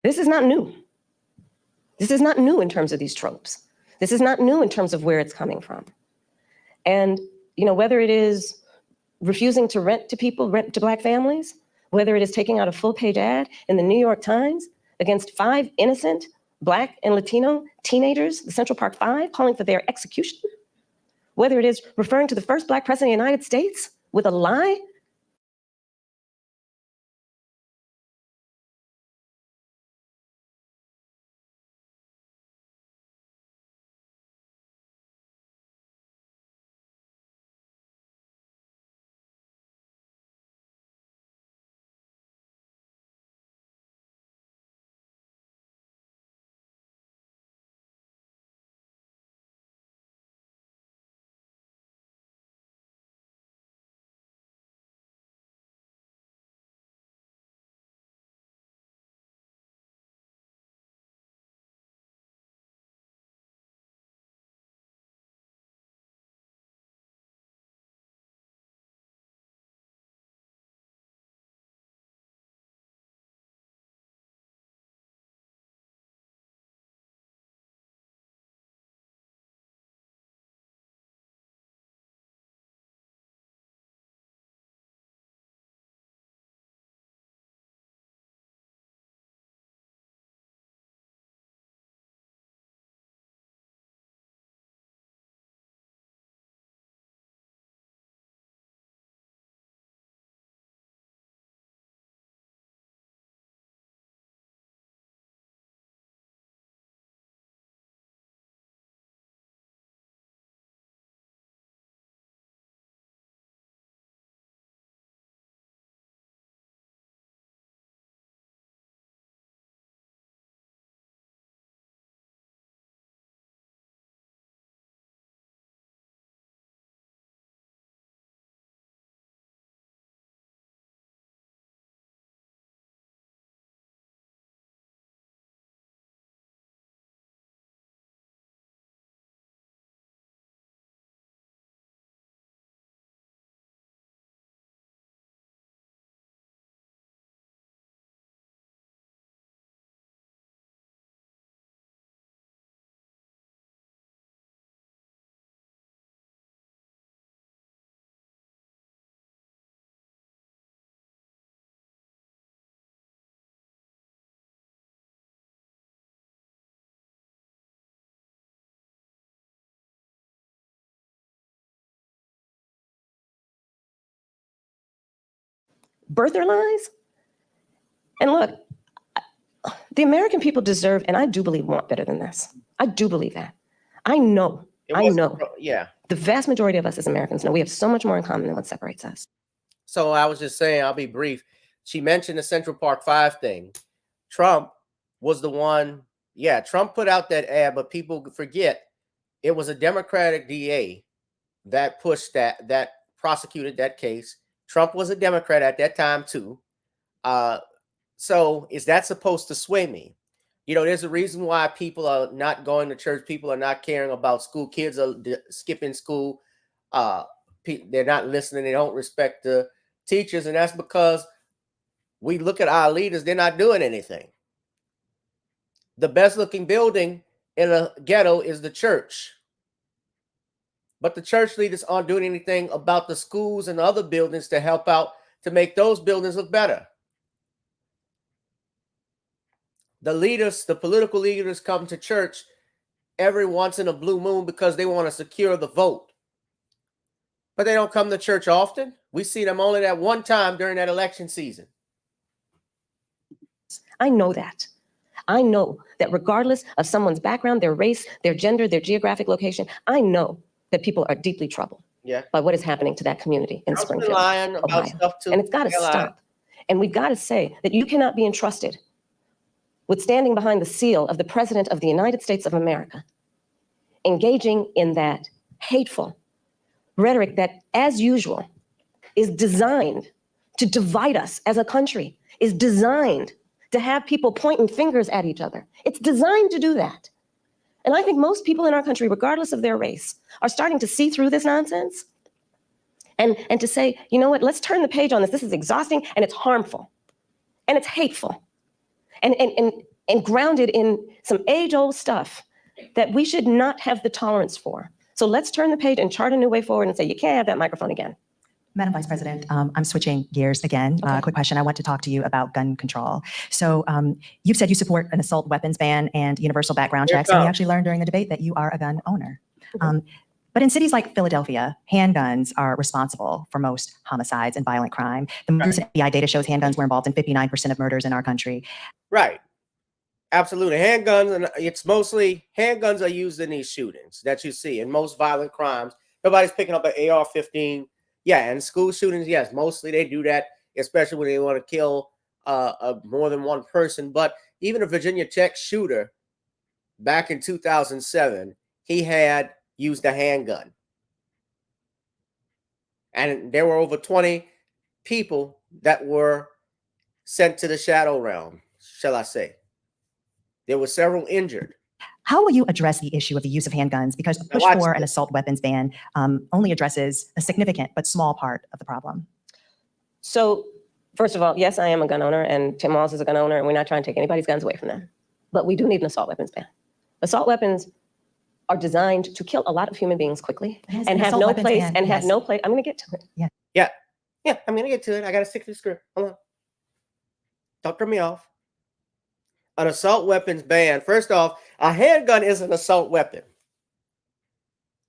This is not new. This is not new in terms of these tropes. This is not new in terms of where it's coming from. And, you know, whether it is refusing to rent to Black families, whether it is taking out a full-page ad in the New York Times against 5 innocent Black and Latino teenagers, the Central Park 5, calling for their execution, whether it is referring to the first Black president of the United States with a lie birther lies. And look, the American people deserve, and I do believe want better than this. I do believe that. I know. Yeah. The vast majority of us as Americans know we have so much more in common than what separates us. So I was just saying, I'll be brief. She mentioned the Central Park 5 thing. Trump was the one. Yeah, Trump put out that ad, but people forget it was a Democratic DA that pushed that prosecuted that case. Trump was a Democrat at that time too. So is that supposed to sway me? You know, there's a reason why people are not going to church. People are not caring about school. Kids are skipping school. They're not listening. They don't respect the teachers. And that's because we look at our leaders. They're not doing anything. The best looking building in a ghetto is the church. But the church leaders aren't doing anything about the schools and other buildings to help out to make those buildings look better. The leaders, the political leaders come to church every once in a blue moon because they want to secure the vote. But they don't come to church often. We see them only that one time during that election season. I know that. I know that regardless of someone's background, their race, their gender, their geographic location, I know that people are deeply troubled by what is happening to that community in Springfield, lying about Ohio. Stuff too. And it's got to stop. And we've got to say that you cannot be entrusted with standing behind the seal of the President of the United States of America, engaging in that hateful rhetoric that, as usual, is designed to divide us as a country, is designed to have people pointing fingers at each other. It's designed to do that. And I think most people in our country, regardless of their race, are starting to see through this nonsense and to say, you know what, let's turn the page on this. This is exhausting and it's harmful and it's hateful and grounded in some age-old stuff that we should not have the tolerance for. So let's turn the page and chart a new way forward and say, you can't have that microphone again. Madam Vice President, I'm switching gears again. Okay. Quick question. I want to talk to you about gun control. So you've said you support an assault weapons ban and universal background checks, and we actually learned during the debate that you are a gun owner. But in cities like Philadelphia, handguns are responsible for most homicides and violent crime. The recent FBI data shows handguns were involved in 59% of murders in our country. Right. Absolutely. Handguns, and it's mostly handguns are used in these shootings that you see in most violent crimes. Nobody's picking up an AR-15. Yeah, and school shootings, yes, mostly they do that, especially when they want to kill more than one person. But even a Virginia Tech shooter back in 2007, he had used a handgun. And there were over 20 people that were sent to the shadow realm, shall I say. There were several injured. How will you address the issue of the use of handguns? Because the push for an assault weapons ban only addresses a significant but small part of the problem. So first of all, yes, I am a gun owner and Tim Walz is a gun owner and we're not trying to take anybody's guns away from them. But we do need an assault weapons ban. Assault weapons are designed to kill a lot of human beings quickly and have no place have no place. I'm going to get to it. Yeah, I'm going to get to it. I got to stick to the script. Hold on. Don't turn me off. An assault weapons ban. First off, a handgun is an assault weapon.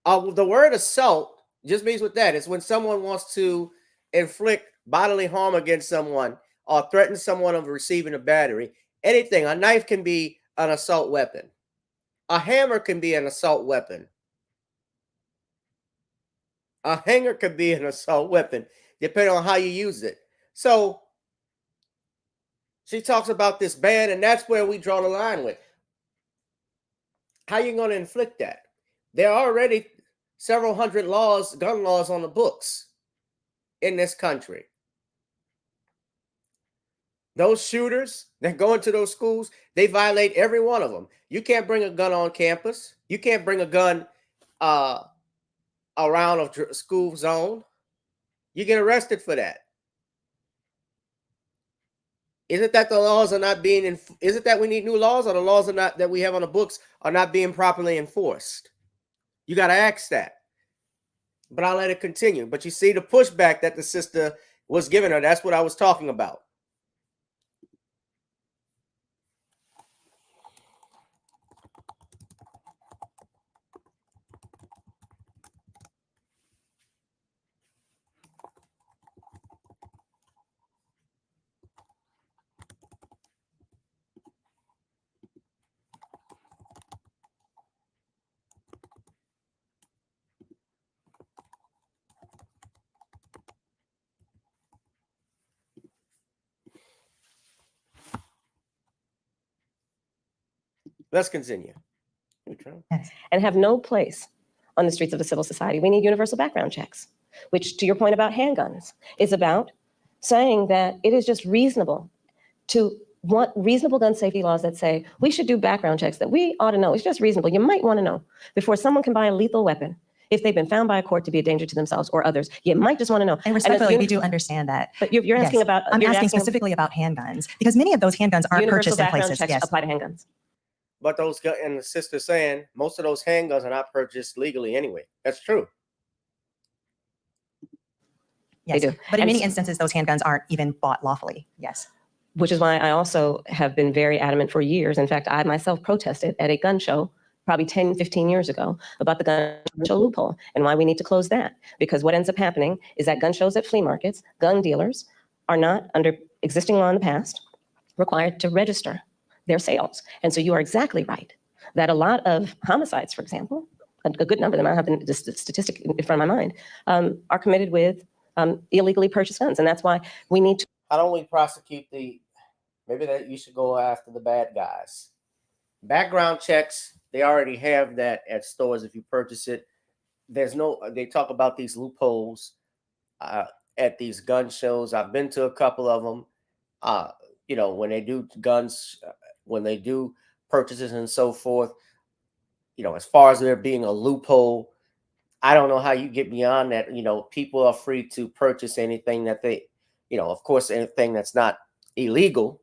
The word assault just means what that is when someone wants to inflict bodily harm against someone or threaten someone of receiving a battery. Anything. A knife can be an assault weapon. A hammer can be an assault weapon. A hanger could be an assault weapon, depending on how you use it. So she talks about this ban, and that's where we draw the line with. How are you going to inflict that? There are already several hundred laws, gun laws on the books in this country. Those shooters that go into those schools, they violate every one of them. You can't bring a gun on campus. You can't bring a gun around a school zone. You get arrested for that. Isn't that the laws are not being, isn't that we need new laws, or the laws are not that we have on the books are not being properly enforced? You got to ask that. But I'll let it continue. But you see the pushback that the sister was giving her. That's what I was talking about. Let's continue. And have no place on the streets of a civil society. We need universal background checks, which, to your point about handguns, is about saying that it is just reasonable to want reasonable gun safety laws that say we should do background checks, that we ought to know. It's just reasonable. You might want to know before someone can buy a lethal weapon. If they've been found by a court to be a danger to themselves or others, you might just want to know. And respectfully, we do understand that. But you're asking about. I'm asking specifically about handguns, because many of those handguns aren't purchased in places. Checks apply to handguns. But those, and the sister saying most of those handguns are not purchased legally anyway. That's true. Yes, they do. But in many instances, those handguns aren't even bought lawfully. Yes. Which is why I also have been very adamant for years. In fact, I myself protested at a gun show probably 10, 15 years ago about the gun show loophole and why we need to close that. Because what ends up happening is that gun shows at flea markets, gun dealers are not, under existing law in the past, required to register their sales. And so you are exactly right that a lot of homicides, for example, a good number of them, I have the statistic in front of my mind, are committed with illegally purchased guns. And that's why we need to. How don't we prosecute maybe that you should go after the bad guys? Background checks, they already have that at stores if you purchase it. They talk about these loopholes at these gun shows. I've been to a couple of them. When they do guns, when they do purchases and so forth, as far as there being a loophole, I don't know how you get beyond that. People are free to purchase anything that they, of course, anything that's not illegal.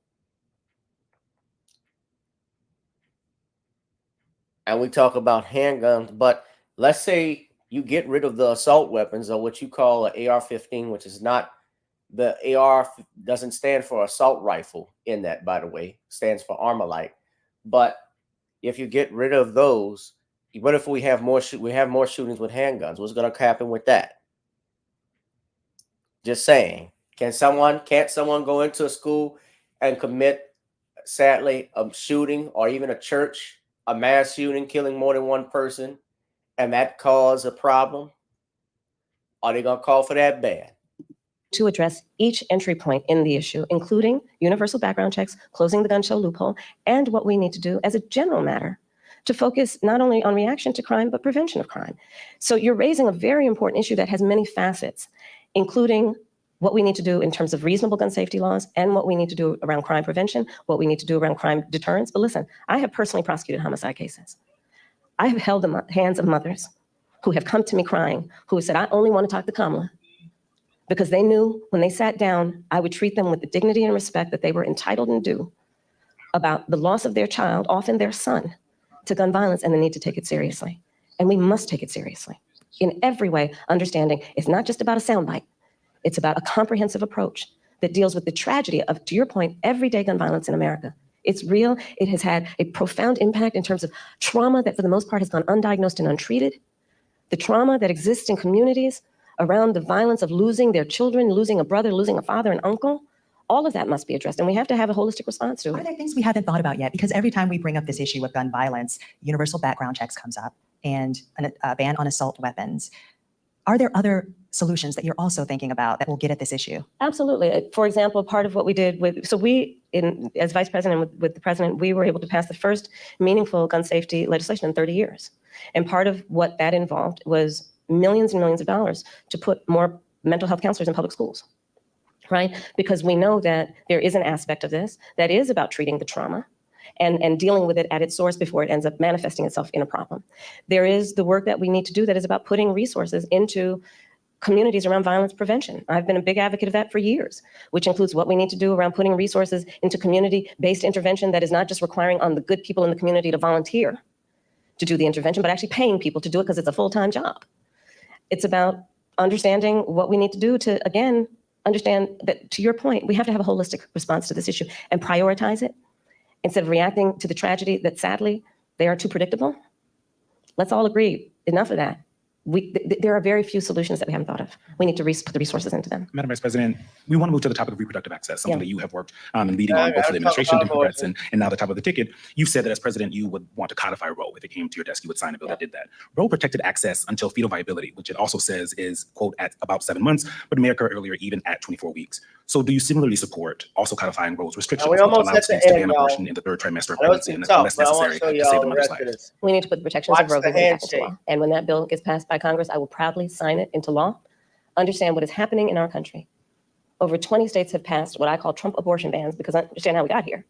And we talk about handguns, but let's say you get rid of the assault weapons, or what you call an AR-15, which is not, the AR doesn't stand for assault rifle in that, by the way, stands for Armalite. But if you get rid of those, what if we have more shootings with handguns? What's going to happen with that? Just saying. Can't someone go into a school and commit, sadly, a shooting, or even a church, a mass shooting, killing more than one person, and that cause a problem? Are they going to call for that ban? To address each entry point in the issue, including universal background checks, closing the gun show loophole, and what we need to do as a general matter to focus not only on reaction to crime, but prevention of crime. So you're raising a very important issue that has many facets, including what we need to do in terms of reasonable gun safety laws and what we need to do around crime prevention, what we need to do around crime deterrence. But listen, I have personally prosecuted homicide cases. I have held the hands of mothers who have come to me crying, who have said, I only want to talk to Kamala, because they knew when they sat down, I would treat them with the dignity and respect that they were entitled and due about the loss of their child, often their son, to gun violence, and the need to take it seriously. And we must take it seriously in every way, understanding it's not just about a soundbite. It's about a comprehensive approach that deals with the tragedy of, to your point, everyday gun violence in America. It's real. It has had a profound impact in terms of trauma that for the most part has gone undiagnosed and untreated. The trauma that exists in communities around the violence of losing their children, losing a brother, losing a father, an uncle. All of that must be addressed, and we have to have a holistic response to it. Are there things we haven't thought about yet? Because every time we bring up this issue of gun violence, universal background checks comes up and a ban on assault weapons. Are there other solutions that you're also thinking about that will get at this issue? Absolutely. For example, part of what we did as vice president with the president, we were able to pass the first meaningful gun safety legislation in 30 years. And part of what that involved was millions and millions of dollars to put more mental health counselors in public schools, right? Because we know that there is an aspect of this that is about treating the trauma and dealing with it at its source before it ends up manifesting itself in a problem. There is the work that we need to do that is about putting resources into communities around violence prevention. I've been a big advocate of that for years, which includes what we need to do around putting resources into community-based intervention that is not just requiring on the good people in the community to volunteer to do the intervention, but actually paying people to do it because it's a full-time job. It's about understanding what we need to do to, again, understand that, to your point, we have to have a holistic response to this issue and prioritize it instead of reacting to the tragedy that sadly they are too predictable. Let's all agree, enough of that. There are very few solutions that we haven't thought of. We need to put the resources into them. Madam Vice President, we want to move to the topic of reproductive access, something that you have worked in leading on both for the administration, Democrats, and now the top of the ticket. You said that as president, you would want to codify Roe. If it came to your desk, you would sign a bill that did that. Roe protected access until fetal viability, which it also says is, quote, at about 7 months, but may occur earlier, even at 24 weeks. So do you similarly support also codifying Roe's restrictions, we which almost allows at the states to end, ban y'all. abortion in the 3rd trimester of I know it's pregnancy tough, unless but I want necessary to show to save y'all the the mother's rest of life? this. We need to put the protections Watch of Roe the v. Wade back into handshake. law. And when that bill gets passed by Congress, I will proudly sign it into law. Understand what is happening in our country. Over 20 states have passed what I call Trump abortion bans because I understand how we got here.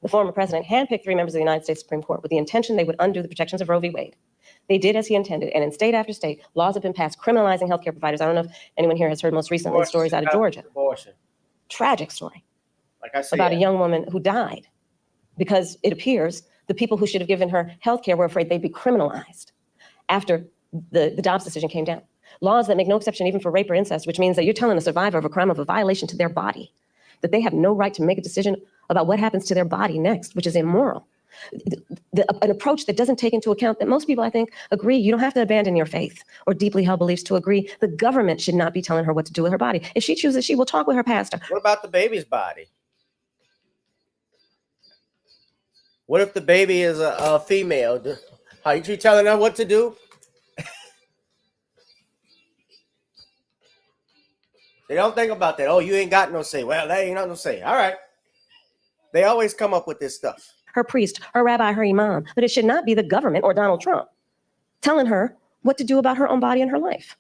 The former president handpicked 3 members of the United States Supreme Court with the intention they would undo the protections of Roe v. Wade. They did as he intended, and in state after state, laws have been passed criminalizing healthcare providers. I don't know if anyone here has heard most recently stories out of Georgia. Abortion. Tragic story Like I said, about a young woman who died because it appears the people who should have given her healthcare were afraid they'd be criminalized after the Dobbs decision came down. Laws that make no exception even for rape or incest, which means that you're telling a survivor of a crime of a violation to their body that they have no right to make a decision about what happens to their body next, which is immoral. An approach that doesn't take into account that most people, I think, agree you don't have to abandon your faith or deeply held beliefs to agree the government should not be telling her what to do with her body. If she chooses, she will talk with her pastor. What about the baby's body? What if the baby is a female? Are you telling her what to do? They don't think about that. Oh, you ain't got no say. Well, they ain't got no say. All right. They always come up with this stuff. Her priest, her rabbi, her imam. But it should not be the government or Donald Trump telling her what to do about her own body and her life.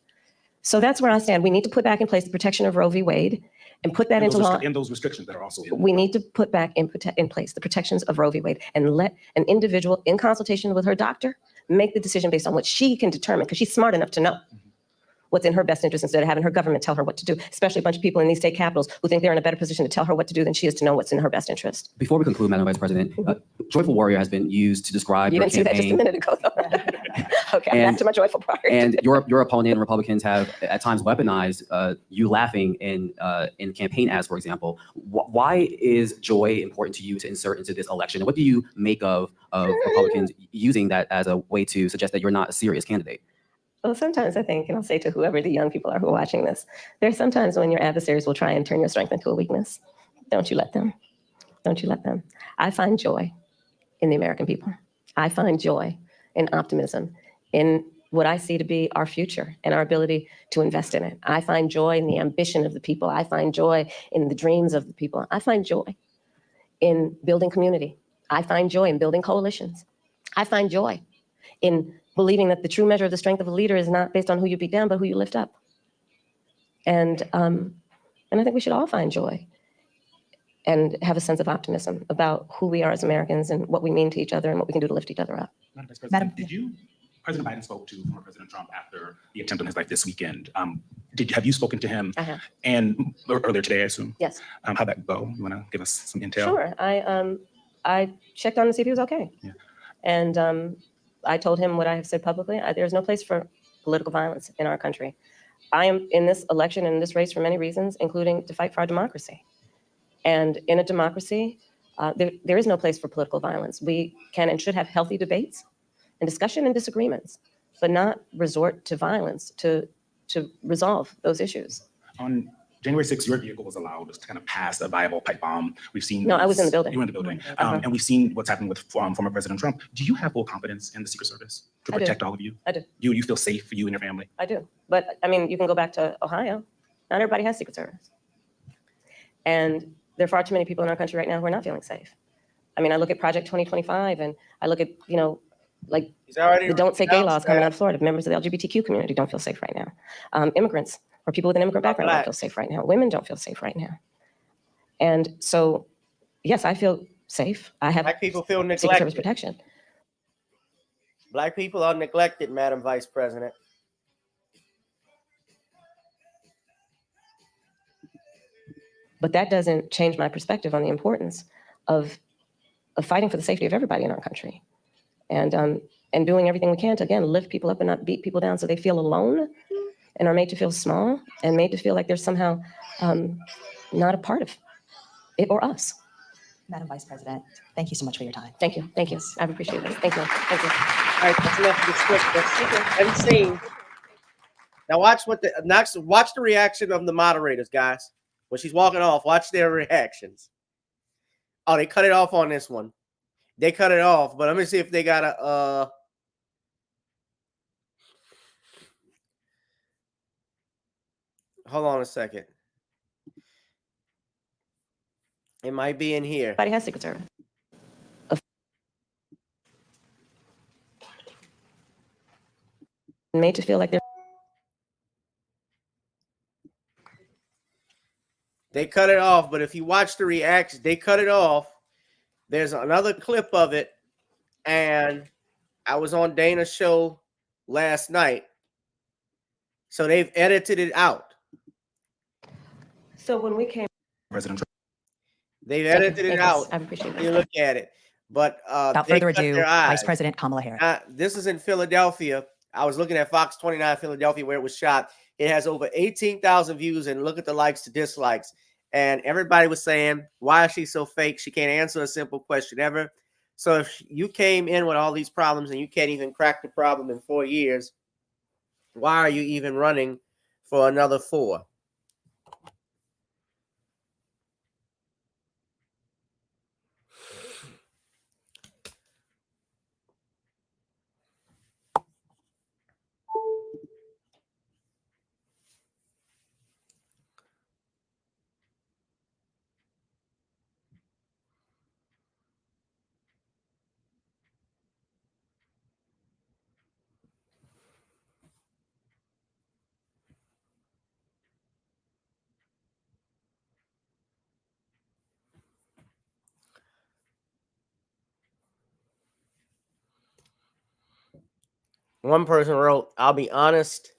So that's where I stand. We need to put back in place the protection of Roe v. Wade and put that into law. And those restrictions that are also in. We need to put back in place the protections of Roe v. Wade and let an individual, in consultation with her doctor, make the decision based on what she can determine, because she's smart enough to know what's in her best interest instead of having her government tell her what to do, especially a bunch of people in these state capitals who think they're in a better position to tell her what to do than she is to know what's in her best interest. Before we conclude, Madam Vice President, Joyful Warrior has been used to describe You your didn't see that just a campaign. minute ago, though. Okay, back to my joyful part. And your opponent, Republicans, have at times weaponized you laughing in campaign ads, for example. Why is joy important to you to insert into this election? And what do you make of Republicans using that as a way to suggest that you're not a serious candidate? Well, sometimes I think, and I'll say to whoever the young people are who are watching this, there's sometimes when your adversaries will try and turn your strength into a weakness. Don't you let them. Don't you let them. I find joy in the American people. I find joy and optimism in what I see to be our future and our ability to invest in it. I find joy in the ambition of the people. I find joy in the dreams of the people. I find joy in building community. I find joy in building coalitions. I find joy in believing that the true measure of the strength of a leader is not based on who you beat down, but who you lift up. And I think we should all find joy and have a sense of optimism about who we are as Americans and what we mean to each other and what we can do to lift each other up. Madam Vice President, President Biden spoke to former President Trump after the attempt on his life this weekend. Have you spoken to him? I have. And earlier today, I assume? Yes. How'd that go? You want to give us some intel? Sure. I checked on to see if he was okay. Yeah. And I told him what I have said publicly. There's no place for political violence in our country. I am in this election and in this race for many reasons, including to fight for our democracy. And in a democracy, there is no place for political violence. We can and should have healthy debates and discussion and disagreements, but not resort to violence to resolve those issues. On January 6th, your vehicle was allowed to kind of pass a viable pipe bomb. We've seen. No, I was in the building. You were in the building. And we've seen what's happened with former President Trump. Do you have full confidence in the Secret Service to protect all of you? I do. You feel safe for you and your family? I do. But I mean, you can go back to Ohio. Not everybody has Secret Service. And there are far too many people in our country right now who are not feeling safe. I mean, I look at Project 2025 and I look at, like the Don't Say Gay laws coming out of Florida. Members of the LGBTQ community don't feel safe right now. Immigrants or people with an immigrant background don't feel safe right now. Women don't feel safe right now. And so, yes, I feel safe. I have Black people feel Secret Service neglected. protection. Black people are neglected, Madam Vice President. But that doesn't change my perspective on the importance of fighting for the safety of everybody in our country. And doing everything we can to, again, lift people up and not beat people down so they feel alone and are made to feel small and made to feel like they're somehow not a part of it or us. Madam Vice President, thank you so much for your time. Thank you. Thank you. I appreciate it. Thank you. Thank you. All right, that's enough of the script. That's seen. Now watch watch the reaction of the moderators, guys. When she's walking off, watch their reactions. Oh, they cut it off on this one. They cut it off, but let me see if they got a hold on a second. It might be in here. Everybody has Secret Service. Made to feel like they're. They cut it off, but if you watch the reactions, they cut it off. There's another clip of it, and I was on Dana's show last night, so they've edited it out. So when we came, President Trump. They've edited it out. I appreciate that. You look at it, but Without they further cut ado, their eyes. Vice President Kamala Harris. This is in Philadelphia. I was looking at Fox 29 Philadelphia where it was shot. It has over 18,000 views, and look at the likes to dislikes. And everybody was saying, why is she so fake? She can't answer a simple question ever. So if you came in with all these problems and you can't even crack the problem in 4 years, why are you even running for another 4? One person wrote, I'll be honest.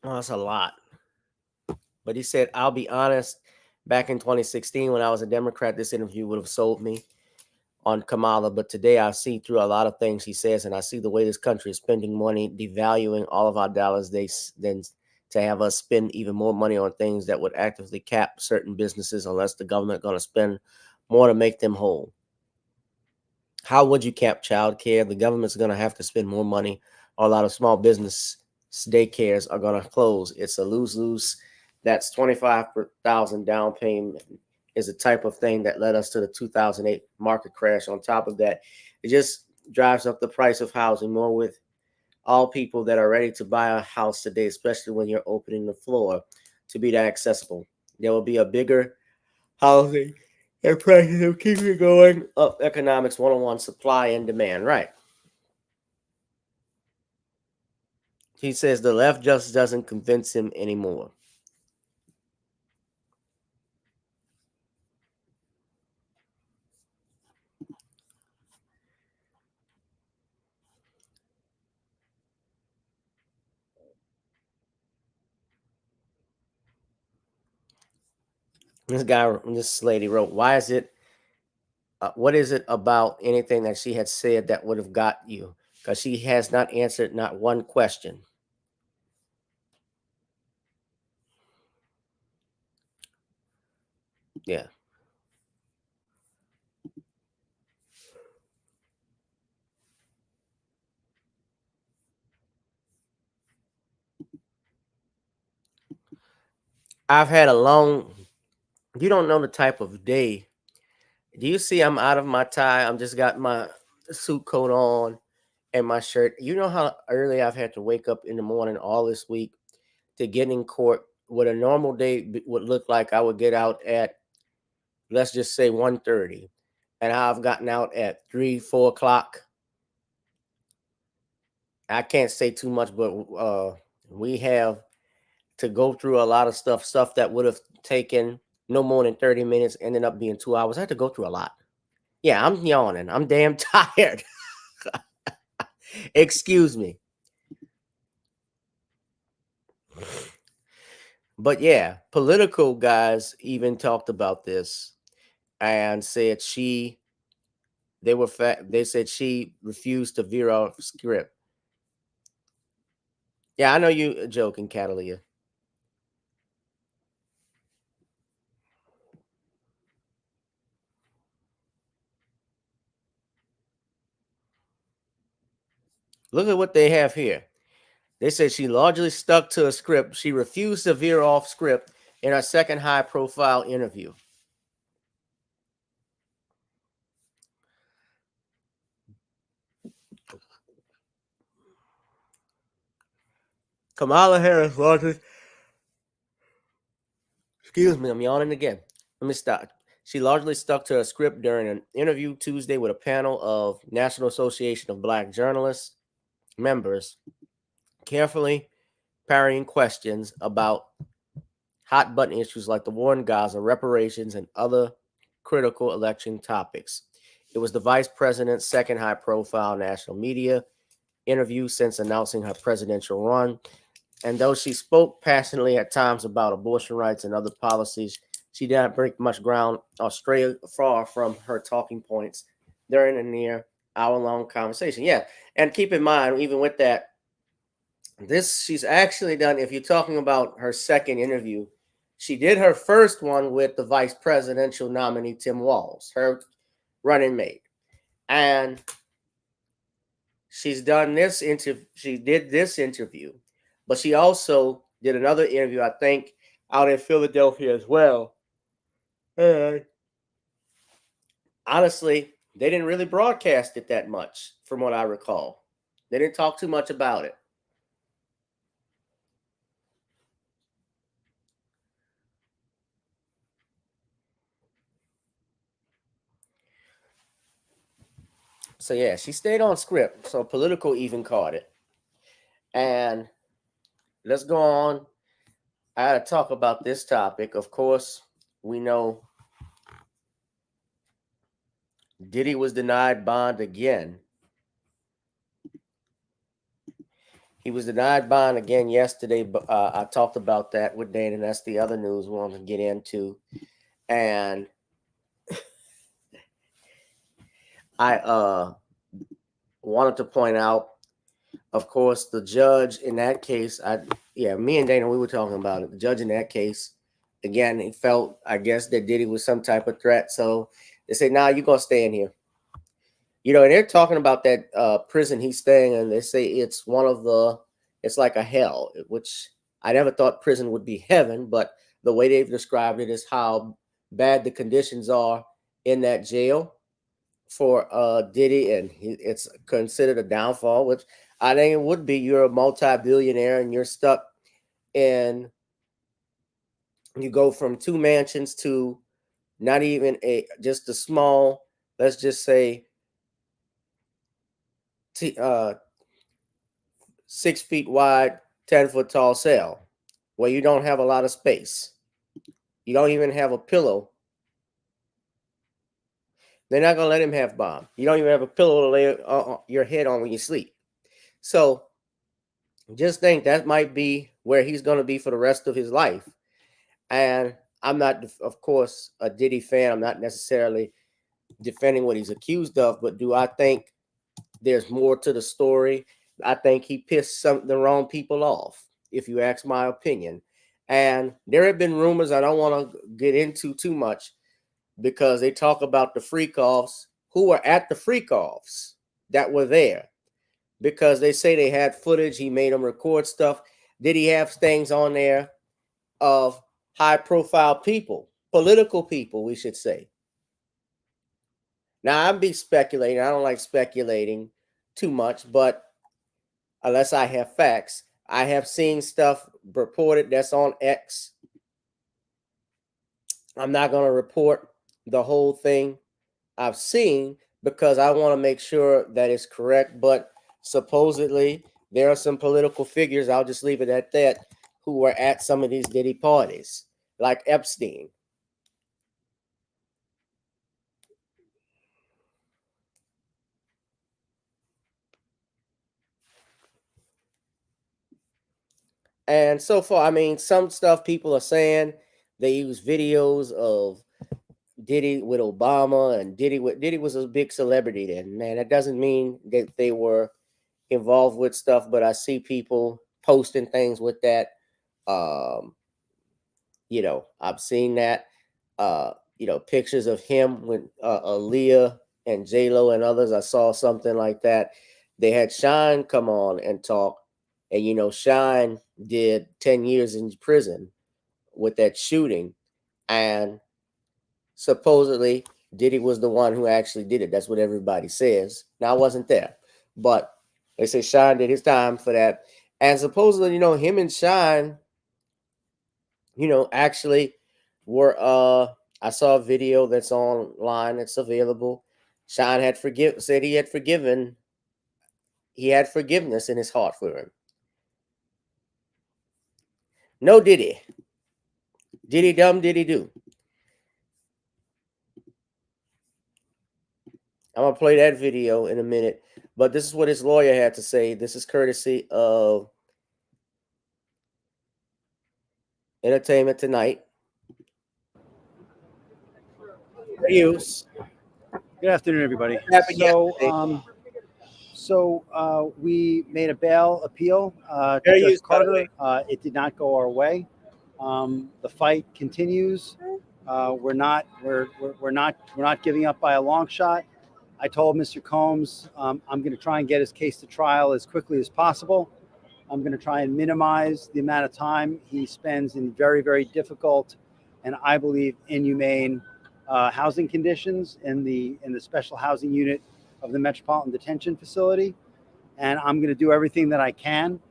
Oh, that's a lot. But he said, I'll be honest, back in 2016, when I was a Democrat, this interview would have sold me on Kamala. But today I see through a lot of things he says, and I see the way this country is spending money, devaluing all of our dollars, then to have us spend even more money on things that would actively cap certain businesses unless the government going to spend more to make them whole. How would you cap childcare? The government's going to have to spend more money. A lot of small business daycares are going to close. It's a lose-lose. That's $25,000 down payment is a type of thing that led us to the 2008 market crash. On top of that, it just drives up the price of housing more with all people that are ready to buy a house today, especially when you're opening the floor to be that accessible. There will be a bigger housing and prices will keep it going up. Economics 101, supply and demand. Right. He says the left just doesn't convince him anymore. This lady wrote, why is it, what is it about anything that she had said that would have got you? Because she has not answered not one question. Yeah. I've had a long, you don't know the type of day. Do you see I'm out of my tie? I'm just got my suit coat on and my shirt. You know how early I've had to wake up in the morning all this week to get in court. What a normal day would look like, I would get out at, let's just say 1:30. And I've gotten out at 3, 4 o'clock. I can't say too much, but we have to go through a lot of stuff that would have taken no more than 30 minutes, ended up being 2 hours. I had to go through a lot. Yeah, I'm yawning. I'm damn tired. Excuse me. But yeah, political guys even talked about this and said they said she refused to veer off script. Yeah, I know you joking, Catalia. Look at what they have here. They said she largely stuck to a script. She refused to veer off script in her second high-profile interview. Kamala Harris largely Excuse me, I'm yawning again. Let me stop. She largely stuck to her script during an interview Tuesday with a panel of National Association of Black Journalists members, carefully parrying questions about hot button issues like the war in Gaza, reparations, and other critical election topics. It was the vice president's second high-profile national media interview since announcing her presidential run. And though she spoke passionately at times about abortion rights and other policies, she did not break much ground or stray far from her talking points during a near hour-long conversation. Yeah, and keep in mind, even with that, she's actually done, if you're talking about her second interview, she did her first one with the vice presidential nominee, Tim Walz, her running mate. And she's done this interview. She did this interview, but she also did another interview, I think, out in Philadelphia as well. And honestly, they didn't really broadcast it that much, from what I recall. They didn't talk too much about it. So yeah, she stayed on script. So Politico even caught it. And let's go on. I gotta talk about this topic. Of course, we know Diddy was denied bond again. He was denied bond again yesterday, but I talked about that with Dana, and that's the other news we want to get into. And I wanted to point out, of course, the judge in that case, me and Dana, we were talking about it. The judge in that case, again, he felt, I guess, that Diddy was some type of threat. So they said, nah, you're going to stay in here. You know, and they're talking about that prison he's staying in. They say it's it's like a hell, which I never thought prison would be heaven, but the way they've described it is how bad the conditions are in that jail for Diddy, and it's considered a downfall, which I think it would be. You're a multi-billionaire and you're stuck in, you go from 2 mansions to not even just a small, let's just say, 6 feet wide, 10-foot tall cell where you don't have a lot of space. You don't even have a pillow. They're not going to let him have bond. You don't even have a pillow to lay your head on when you sleep. So just think that might be where he's going to be for the rest of his life. And I'm not, of course, a Diddy fan. I'm not necessarily defending what he's accused of, but do I think there's more to the story? I think he pissed the wrong people off, if you ask my opinion. And there have been rumors I don't want to get into too much, because they talk about the freak-offs who were at the freak-offs that were there, because they say they had footage. He made them record stuff. Did he have things on there of high-profile people, political people, we should say? Now, I'm be speculating. I don't like speculating too much, but unless I have facts, I have seen stuff reported that's on X. I'm not going to report the whole thing I've seen because I want to make sure that it's correct. But supposedly there are some political figures, I'll just leave it at that, who were at some of these Diddy parties, like Epstein. And so far, I mean, some stuff people are saying, they use videos of Diddy with Obama, and Diddy was a big celebrity then. Man, that doesn't mean that they were involved with stuff, but I see people posting things with that. You know, I've seen that. You know, pictures of him with Aaliyah and J-Lo and others. I saw something like that. They had Shine come on and talk, and you know, Shine did 10 years in prison with that shooting, and supposedly Diddy was the one who actually did it. That's what everybody says. Now, I wasn't there, but they say Shine did his time for that. And supposedly, you know, him and Shine, you know, actually I saw a video that's online that's available. Sean said he had forgiven. He had forgiveness in his heart for him. No Diddy. Diddy dum, Diddy do. I'm going to play that video in a minute. But this is what his lawyer had to say. This is courtesy of Entertainment Tonight. News. Good afternoon, everybody. Happened So we made a bail appeal to Fair Judge use, by the Carter. way. It did not go our way. The fight continues. We're not giving up by a long shot. I told Mr. Combs I'm going to try and get his case to trial as quickly as possible. I'm going to try and minimize the amount of time he spends in very, very difficult and I believe inhumane housing conditions in the special housing unit of the Metropolitan Detention Facility. And I'm going to do everything that I can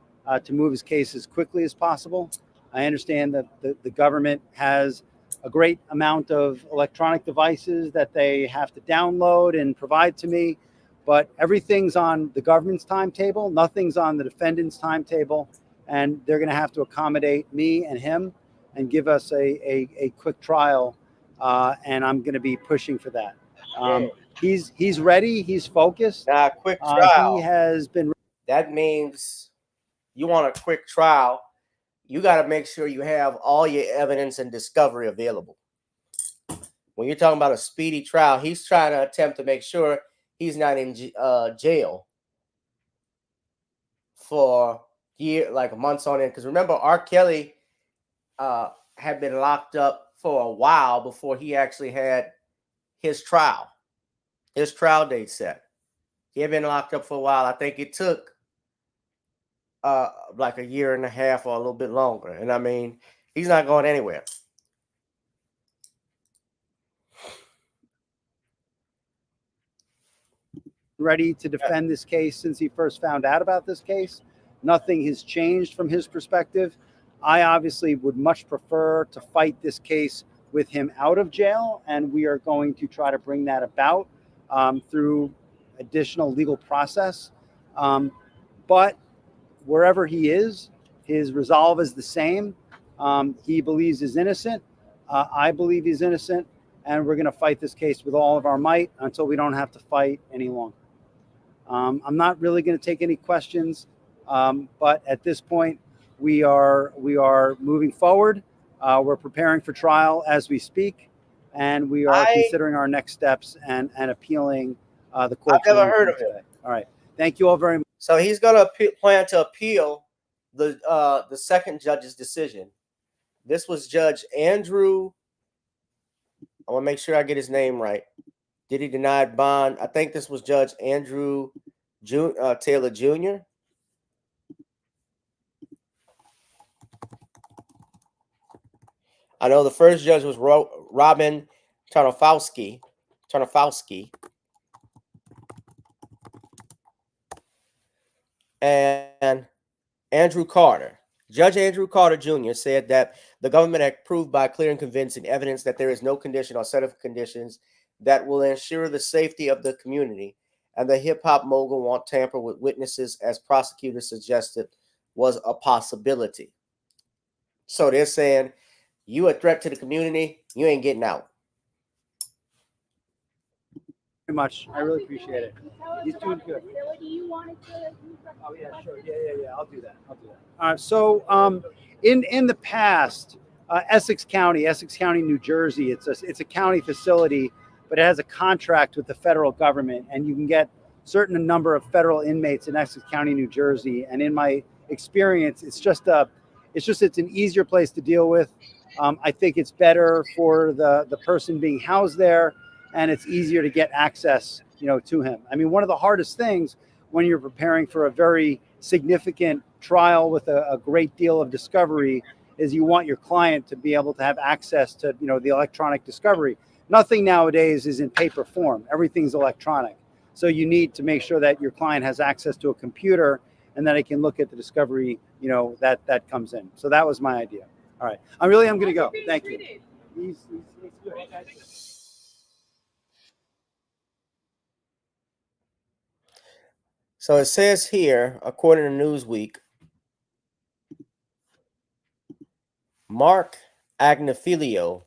to move his case as quickly as possible. I understand that the government has a great amount of electronic devices that they have to download and provide to me, but everything's on the government's timetable. Nothing's on the defendant's timetable, and they're going to have to accommodate me and him and give us a quick trial, and I'm going to be pushing for that. He's ready. He's focused. Quick trial. He has been. That means you want a quick trial. You got to make sure you have all your evidence and discovery available. When you're talking about a speedy trial, he's trying to attempt to make sure he's not in jail for months on end. Because remember, R. Kelly had been locked up for a while before he actually had his trial date set. He had been locked up for a while. I think it took like a year and a half or a little bit longer. And I mean, he's not going anywhere. Ready to defend this case since he first found out about this case. Nothing has changed from his perspective. I obviously would much prefer to fight this case with him out of jail, and we are going to try to bring that about through additional legal process. But wherever he is, his resolve is the same. He believes he's innocent. I believe he's innocent, and we're going to fight this case with all of our might until we don't have to fight any longer. I'm not really going to take any questions, but at this point, we are moving forward. We're preparing for trial as we speak, and we are considering our next steps and appealing the court. I've never heard of him. All right. Thank you all very much. So he's going to plan to appeal the second judge's decision. This was Judge Andrew. I want to make sure I get his name right. Diddy denied bond. I think this was Judge Andrew Taylor Jr. I know the first judge was Robin Tarnofowski. And Andrew Carter. Judge Andrew Carter Jr. said that the government had proved by clear and convincing evidence that there is no condition or set of conditions that will ensure the safety of the community, and the hip-hop mogul won't tamper with witnesses as prosecutors suggested was a possibility. So they're saying, you a threat to the community, you ain't getting out. Very much. I really appreciate it. He's doing good. Oh yeah, sure. Yeah. I'll do that. All right. So in the past, Essex County, New Jersey, it's a county facility, but it has a contract with the federal government, and you can get certain number of federal inmates in Essex County, New Jersey. And in my experience, it's an easier place to deal with. I think it's better for the person being housed there, and it's easier to get access, to him. I mean, one of the hardest things when you're preparing for a very significant trial with a great deal of discovery is you want your client to be able to have access to, the electronic discovery. Nothing nowadays is in paper form. Everything's electronic. So you need to make sure that your client has access to a computer and that it can look at the discovery, that comes in. So that was my idea. All right. I'm going to go. Thank you. he's good. So it says here, according to Newsweek, Mark Agnifilio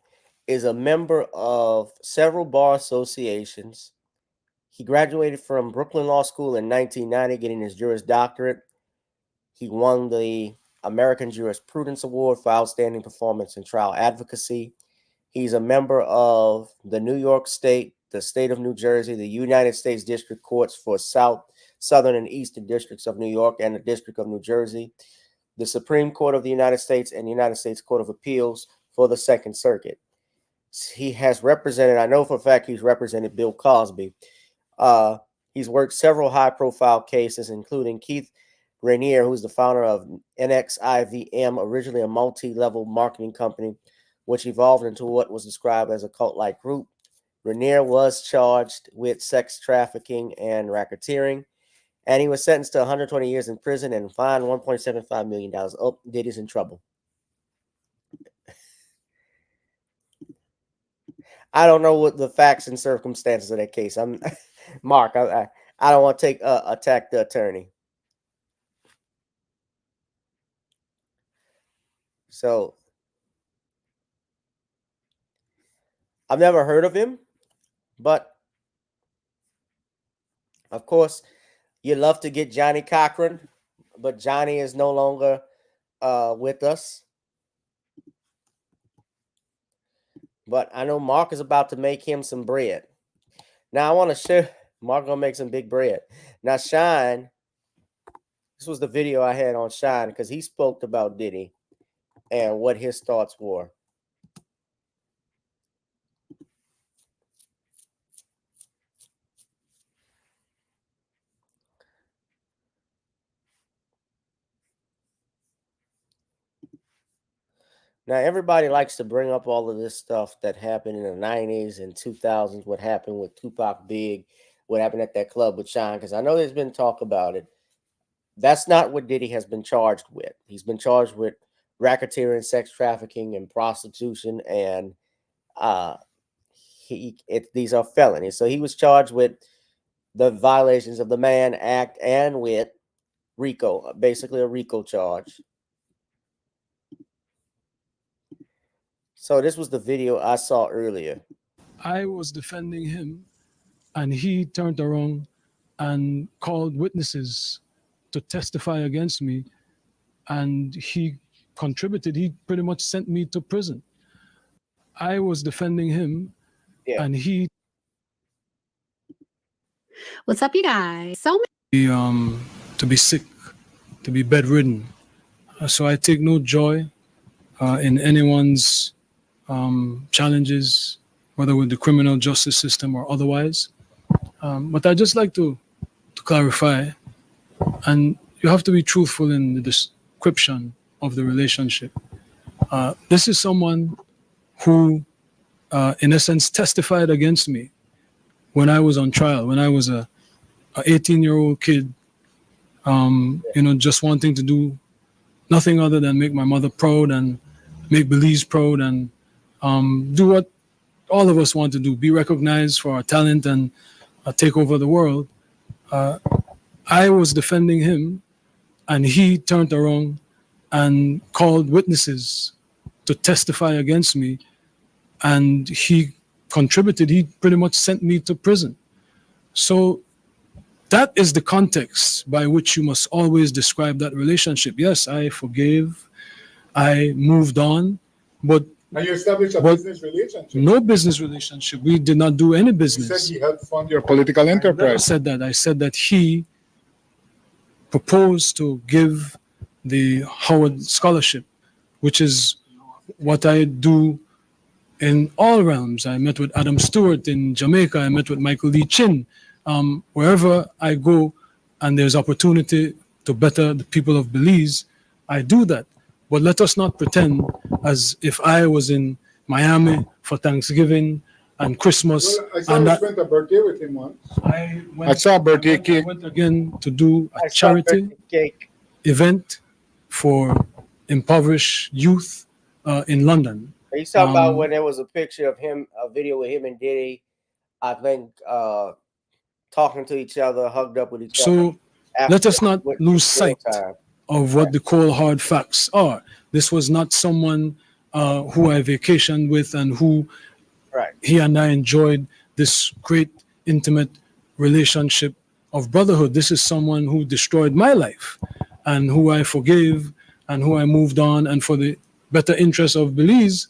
is a member of several bar associations. He graduated from Brooklyn Law School in 1990, getting his Juris Doctorate. He won the American Jurisprudence Award for outstanding performance in trial advocacy. He's a member of the New York State, the state of New Jersey, the United States District Courts for Southern and Eastern Districts of New York and the District of New Jersey, the Supreme Court of the United States, and the United States Court of Appeals for the Second Circuit. He has represented, I know for a fact he's represented Bill Cosby. He's worked several high-profile cases, including Keith Rainier, who's the founder of NXIVM, originally a multi-level marketing company, which evolved into what was described as a cult-like group. Rainier was charged with sex trafficking and racketeering, and he was sentenced to 120 years in prison and fined $1.75 million. Oh, Diddy's in trouble. I don't know what the facts and circumstances of that case. I'm Mark. I don't want to attack the attorney. So I've never heard of him, but of course, you love to get Johnny Cochran, but Johnny is no longer with us. But I know Mark is about to make him some bread. Now I want to share. Mark gonna make some big bread. Now Shine, this was the video I had on Shine because he spoke about Diddy and what his thoughts were. Now, everybody likes to bring up all of this stuff that happened in the 90s and 2000s, what happened with Tupac Big, what happened at that club with Sean, because I know there's been talk about it. That's not what Diddy has been charged with. He's been charged with racketeering, sex trafficking, and prostitution, and these are felonies. So he was charged with the violations of the Mann Act and with RICO, basically a RICO charge. So this was the video I saw earlier. I was defending him, and he turned around and called witnesses to testify against me, and he contributed. He pretty much sent me to prison. I was defending him, and he... What's up, you guys? So to be sick, to be bedridden. So I take no joy in anyone's challenges, whether with the criminal justice system or otherwise. But I just like to clarify, and you have to be truthful in the description of the relationship. This is someone who, in essence, testified against me when I was on trial, when I was a 18-year-old kid, just wanting to do nothing other than make my mother proud and make Belize proud and do what all of us want to do, be recognized for our talent and take over the world. I was defending him, and he turned around and called witnesses to testify against me, and he contributed. He pretty much sent me to prison. So that is the context by which you must always describe that relationship. Yes, I forgave, I moved on, but... And you established a business relationship. No business relationship. We did not do any business. You said he helped fund your political enterprise. I said that. I said that he proposed to give the Howard Scholarship, which is what I do in all realms. I met with Adam Stewart in Jamaica. I met with Michael Lee Chin. Wherever I go and there's opportunity to better the people of Belize, I do that. But let us not pretend as if I was in Miami for Thanksgiving and Christmas. Well, I saw you spent a birthday with him once. I saw a birthday cake. I went again to do a charity event for impoverished youth in London. He's talking about when there was a picture of him, a video with him and Diddy, I think, talking to each other, hugged up with each other. So let us not lose sight of what the cold hard facts are. This was not someone who I vacationed with and who he and I enjoyed this great intimate relationship of brotherhood. This is someone who destroyed my life and who I forgave and who I moved on, and for the better interest of Belize,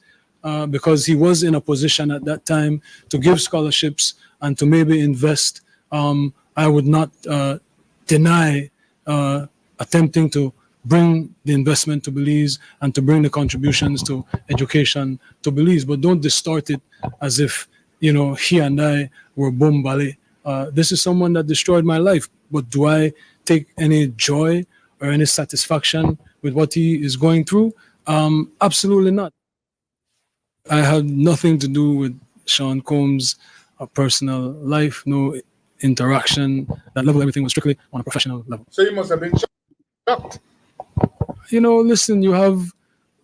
because he was in a position at that time to give scholarships and to maybe invest. I would not deny attempting to bring the investment to Belize and to bring the contributions to education to Belize, but don't distort it as if, you know, he and I were bombale. This is someone that destroyed my life, but do I take any joy or any satisfaction with what he is going through? Absolutely not. I had nothing to do with Sean Combs' personal life, no interaction. That level, everything was strictly on a professional level. So you must have been shocked. You know, listen, you have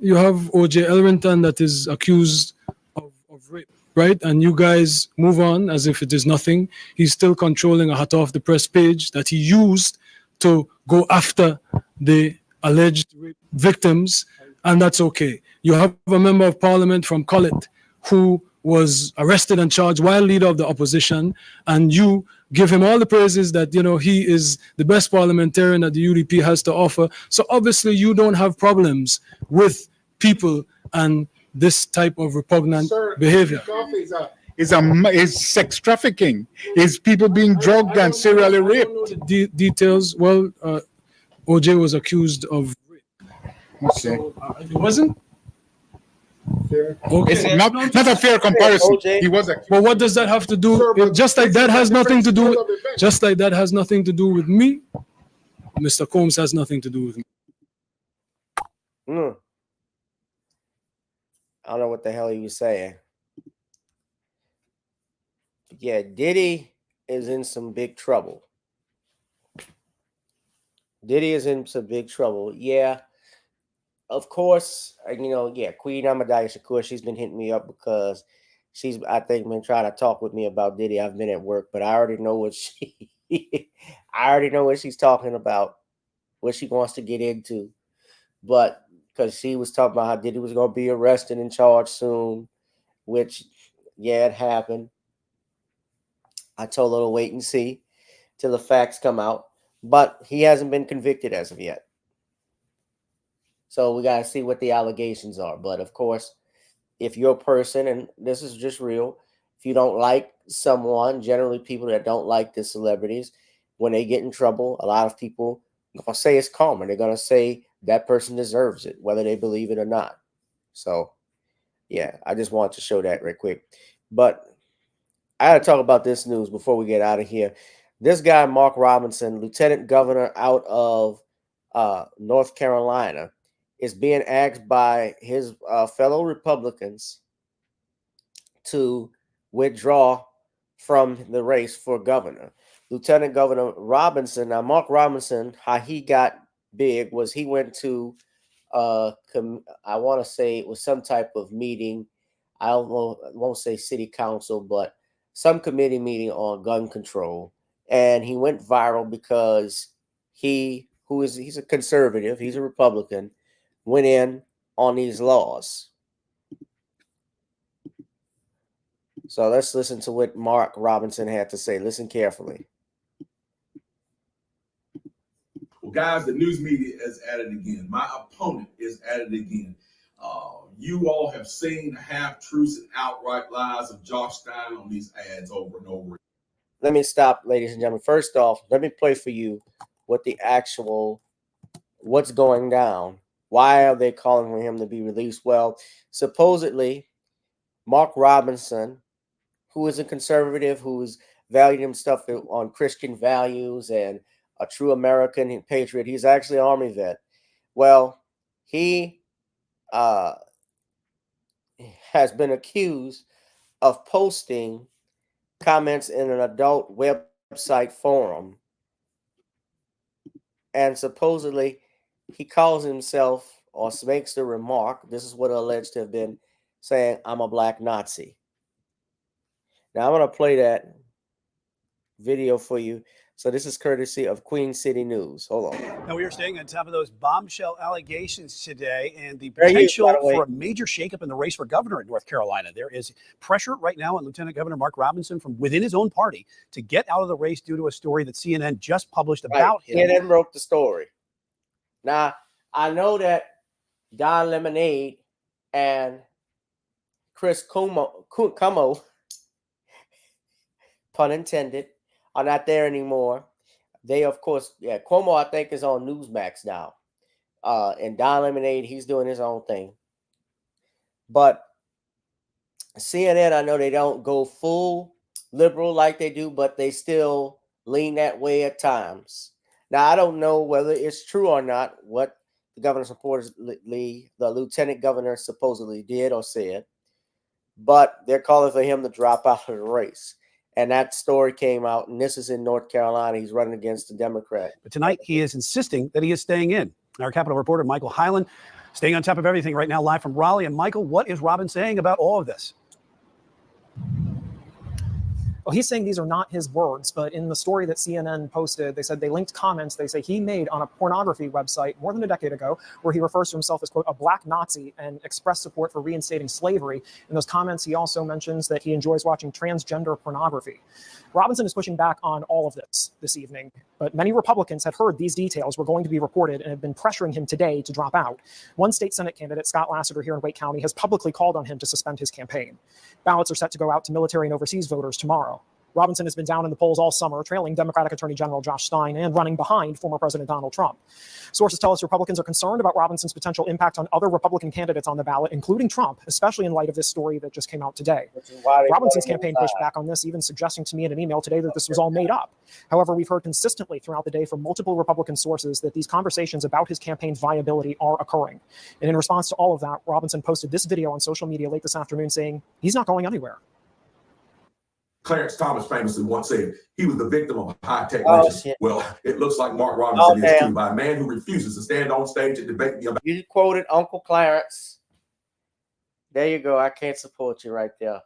O.J. Elrington that is accused of rape, right? And you guys move on as if it is nothing. He's still controlling a hot off the press page that he used to go after the alleged rape victims, and that's okay. You have a member of parliament from Collet who was arrested and charged while leader of the opposition, and you give him all the praises that, you know, he is the best parliamentarian that the UDP has to offer. So obviously you don't have problems with people and this type of repugnant behavior. Is sex trafficking, is people being drugged and serially raped. I don't know the details. Well, OJ was accused of rape. Okay. So, it wasn't? Fair. Okay. It's not a fair comparison. He was accused. But what does that have to do? Just like that has nothing to do with, just like that has nothing to do with me, Mr. Combs has nothing to do with me. I don't know what the hell he was saying. Yeah, Diddy is in some big trouble. Diddy is in some big trouble. Yeah, of course, you know, yeah, Queen Amadaya Shakur, she's been hitting me up because she's, I think, been trying to talk with me about Diddy. I've been at work, but I already know what I already know what she's talking about, what she wants to get into. But because she was talking about how Diddy was going to be arrested and charged soon, which, yeah, it happened. I told her to wait and see till the facts come out, but he hasn't been convicted as of yet. So we got to see what the allegations are. But of course, if you're a person, and this is just real, if you don't like someone, generally people that don't like the celebrities, when they get in trouble, a lot of people are going to say it's karma. They're going to say that person deserves it, whether they believe it or not. So, yeah, I just want to show that right quick. But I got to talk about this news before we get out of here. This guy, Mark Robinson, lieutenant governor out of North Carolina, is being asked by his fellow Republicans to withdraw from the race for governor. Lieutenant Governor Robinson, now Mark Robinson, how he got big was he went to, I want to say it was some type of meeting. I won't say city council, but some committee meeting on gun control. And he went viral because he's a conservative, he's a Republican, went in on these laws. So let's listen to what Mark Robinson had to say. Listen carefully. Well, guys, the news media is at it again. My opponent is at it again. You all have seen half-truths and outright lies of Josh Stein on these ads over and over. Let me stop, ladies and gentlemen. First off, let me play for you what the actual, what's going down. Why are they calling for him to be released? Well, supposedly, Mark Robinson, who is a conservative, who's valued himself on Christian values and a true American and patriot, he's actually an Army vet. Well, he has been accused of posting comments in an adult website forum, and supposedly he calls himself or makes the remark, this is what alleged to have been saying, "I'm a black Nazi." Now I'm going to play that video for you. So this is courtesy of Queen City News. Hold on. Now, we are staying on top of those bombshell allegations today and the potential for a major shakeup in the race for governor in North Carolina. There is pressure right now on Lieutenant Governor Mark Robinson from within his own party to get out of the race due to a story that CNN just published about him. CNN broke the story. Now, I know that Don Lemonade and Chris Cuomo, pun intended, are not there anymore. They, of course, Cuomo, I think, is on Newsmax now. And Don Lemonade, he's doing his own thing. But CNN, I know they don't go full liberal like they do, but they still lean that way at times. Now, I don't know whether it's true or not what the governor supposedly, the lieutenant governor supposedly did or said, but they're calling for him to drop out of the race. And that story came out, and this is in North Carolina. He's running against a Democrat. But tonight, he is insisting that he is staying in. Our Capitol reporter, Michael Hyland, staying on top of everything right now, live from Raleigh. And Michael, what is Robin saying about all of this? Well, he's saying these are not his words, but in the story that CNN posted, they said they linked comments they say he made on a pornography website more than a decade ago, where he refers to himself as, quote, a black Nazi and expressed support for reinstating slavery. In those comments, he also mentions that he enjoys watching transgender pornography. Robinson is pushing back on all of this evening, but many Republicans had heard these details were going to be reported and have been pressuring him today to drop out. One state Senate candidate, Scott Lassiter here in Wake County, has publicly called on him to suspend his campaign. Ballots are set to go out to military and overseas voters tomorrow. Robinson has been down in the polls all summer, trailing Democratic Attorney General Josh Stein and running behind former President Donald Trump. Sources tell us Republicans are concerned about Robinson's potential impact on other Republican candidates on the ballot, including Trump, especially in light of this story that just came out today. Robinson's campaign pushed back on this, even suggesting to me in an email today that this was all made up. However, we've heard consistently throughout the day from multiple Republican sources that these conversations about his campaign's viability are occurring. And in response to all of that, Robinson posted this video on social media late this afternoon saying he's not going anywhere. Clarence Thomas famously once said he was the victim of a high-tech legend. Well, it looks like Mark Robinson is too, by a man who refuses to stand on stage and debate me about. You quoted Uncle Clarence. There you go. I can't support you right there.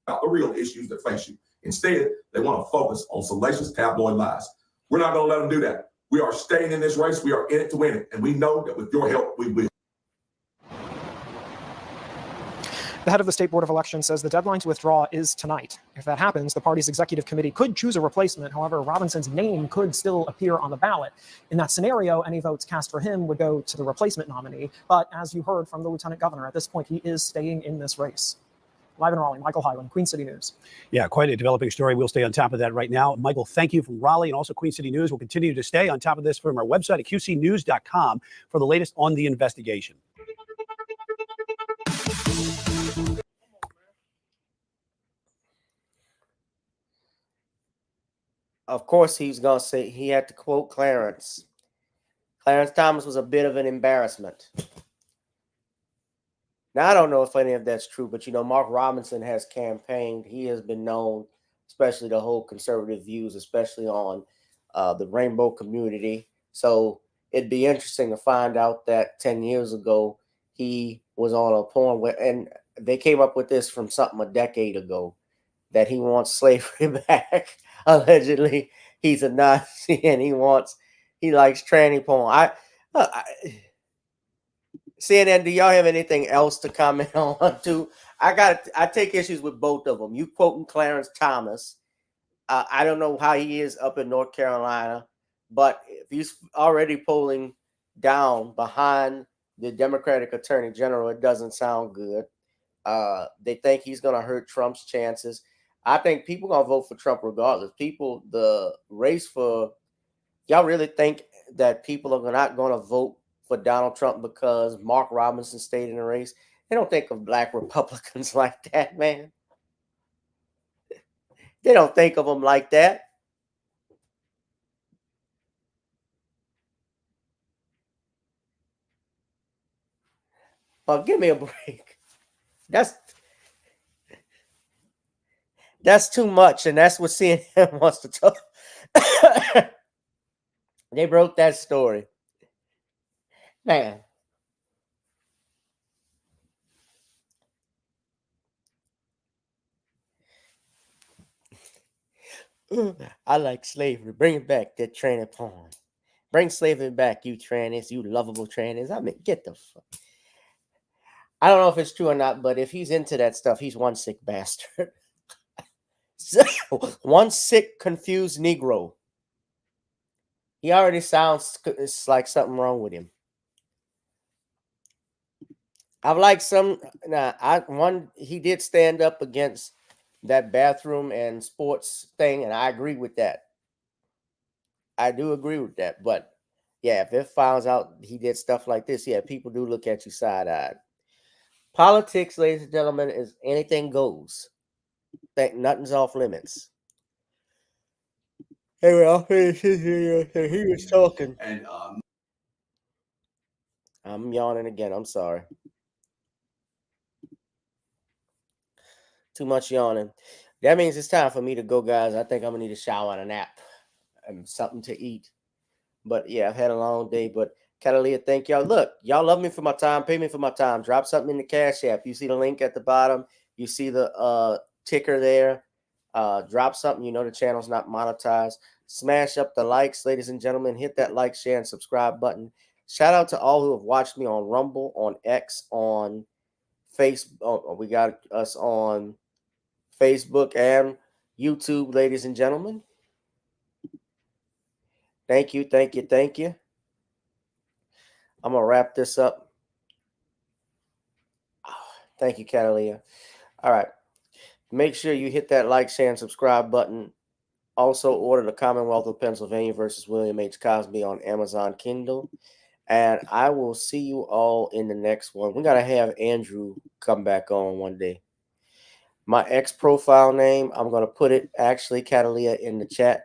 About the real issues that face you. Instead, they want to focus on salacious tabloid lies. We're not going to let them do that. We are staying in this race. We are in it to win it. And we know that with your help, we will. The head of the State Board of Elections says the deadline to withdraw is tonight. If that happens, the party's executive committee could choose a replacement. However, Robinson's name could still appear on the ballot. In that scenario, any votes cast for him would go to the replacement nominee. But as you heard from the lieutenant governor, at this point, he is staying in this race. Live in Raleigh, Michael Hyland, Queen City News. Yeah, quite a developing story. We'll stay on top of that right now. Michael, thank you from Raleigh and also Queen City News. We'll continue to stay on top of this from our website at qcnews.com for the latest on the investigation. Of course, he's going to say he had to quote Clarence. Clarence Thomas was a bit of an embarrassment. Now, I don't know if any of that's true, but, you know, Mark Robinson has campaigned. He has been known, especially to hold conservative views, especially on the rainbow community. So it'd be interesting to find out that 10 years ago, he was on a porn, and they came up with this from something a decade ago, that he wants slavery back. Allegedly, he's a Nazi and he likes tranny porn. CNN, do y'all have anything else to comment on too? I take issues with both of them. You quoting Clarence Thomas. I don't know how he is up in North Carolina, but if he's already polling down behind the Democratic Attorney General, it doesn't sound good. They think he's going to hurt Trump's chances. I think people are going to vote for Trump regardless. The race for, y'all really think that people are not going to vote for Donald Trump because Mark Robinson stayed in the race? They don't think of black Republicans like that, man. They don't think of them like that. Well, give me a break. That's too much, and that's what CNN wants to talk. They broke that story. Man, I like slavery. Bring it back, that tranny porn. Bring slavery back, you trannies, you lovable trannies. I mean, get the fuck. I don't know if it's true or not, but if he's into that stuff, he's one sick bastard. One sick, confused Negro. He already sounds it's like something wrong with him. I've like some. He did stand up against that bathroom and sports thing, and I agree with that. I do agree with that, but yeah, if it finds out he did stuff like this, yeah, people do look at you side-eyed. Politics, ladies and gentlemen, is anything goes. Nothing's off limits. Anyway, I'll finish this video. He was talking. And I'm yawning again. I'm sorry. Too much yawning. That means it's time for me to go, guys. I think I'm going to need a shower and a nap and something to eat. But yeah, I've had a long day. But Catalina, thank y'all. Look, y'all love me for my time. Pay me for my time. Drop something in the Cash App. You see the link at the bottom. You see the ticker there. Drop something. You know the channel's not monetized. Smash up the likes, ladies and gentlemen. Hit that like, share, and subscribe button. Shout out to all who have watched me on Rumble, on X, on Facebook. We got us on Facebook and YouTube, ladies and gentlemen. Thank you, thank you, thank you. I'm going to wrap this up. Thank you, Catalina. All right. Make sure you hit that like, share, and subscribe button. Also, order The Commonwealth of Pennsylvania versus William H. Cosby on Amazon Kindle. And I will see you all in the next one. We got to have Andrew come back on one day. My X profile name, I'm going to put it, actually, Catalina, in the chat.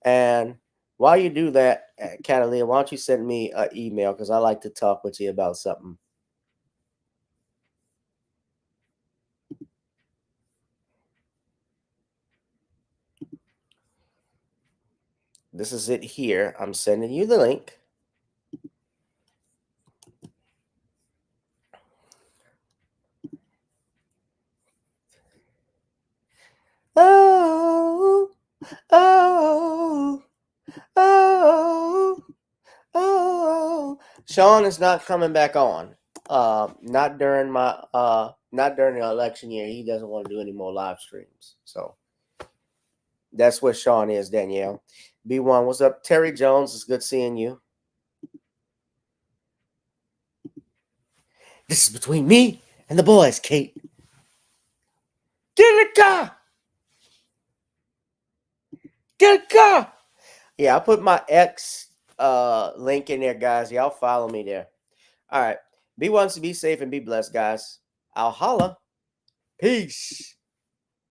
And while you do that, Catalina, why don't you send me an email, because I like to talk with you about something. This is it here. I'm sending you the link. Oh, oh, oh, oh. Sean is not coming back on. Not during the election year. He doesn't want to do any more live streams. So that's what Sean is, Danielle. B1, what's up? Terry Jones, it's good seeing you. This is between me and the boys, Kate. Get in the car. Get in the car. Yeah, I put my X link in there, guys. Y'all follow me there. All right. Be safe and be blessed, guys. I'll holla. Peace.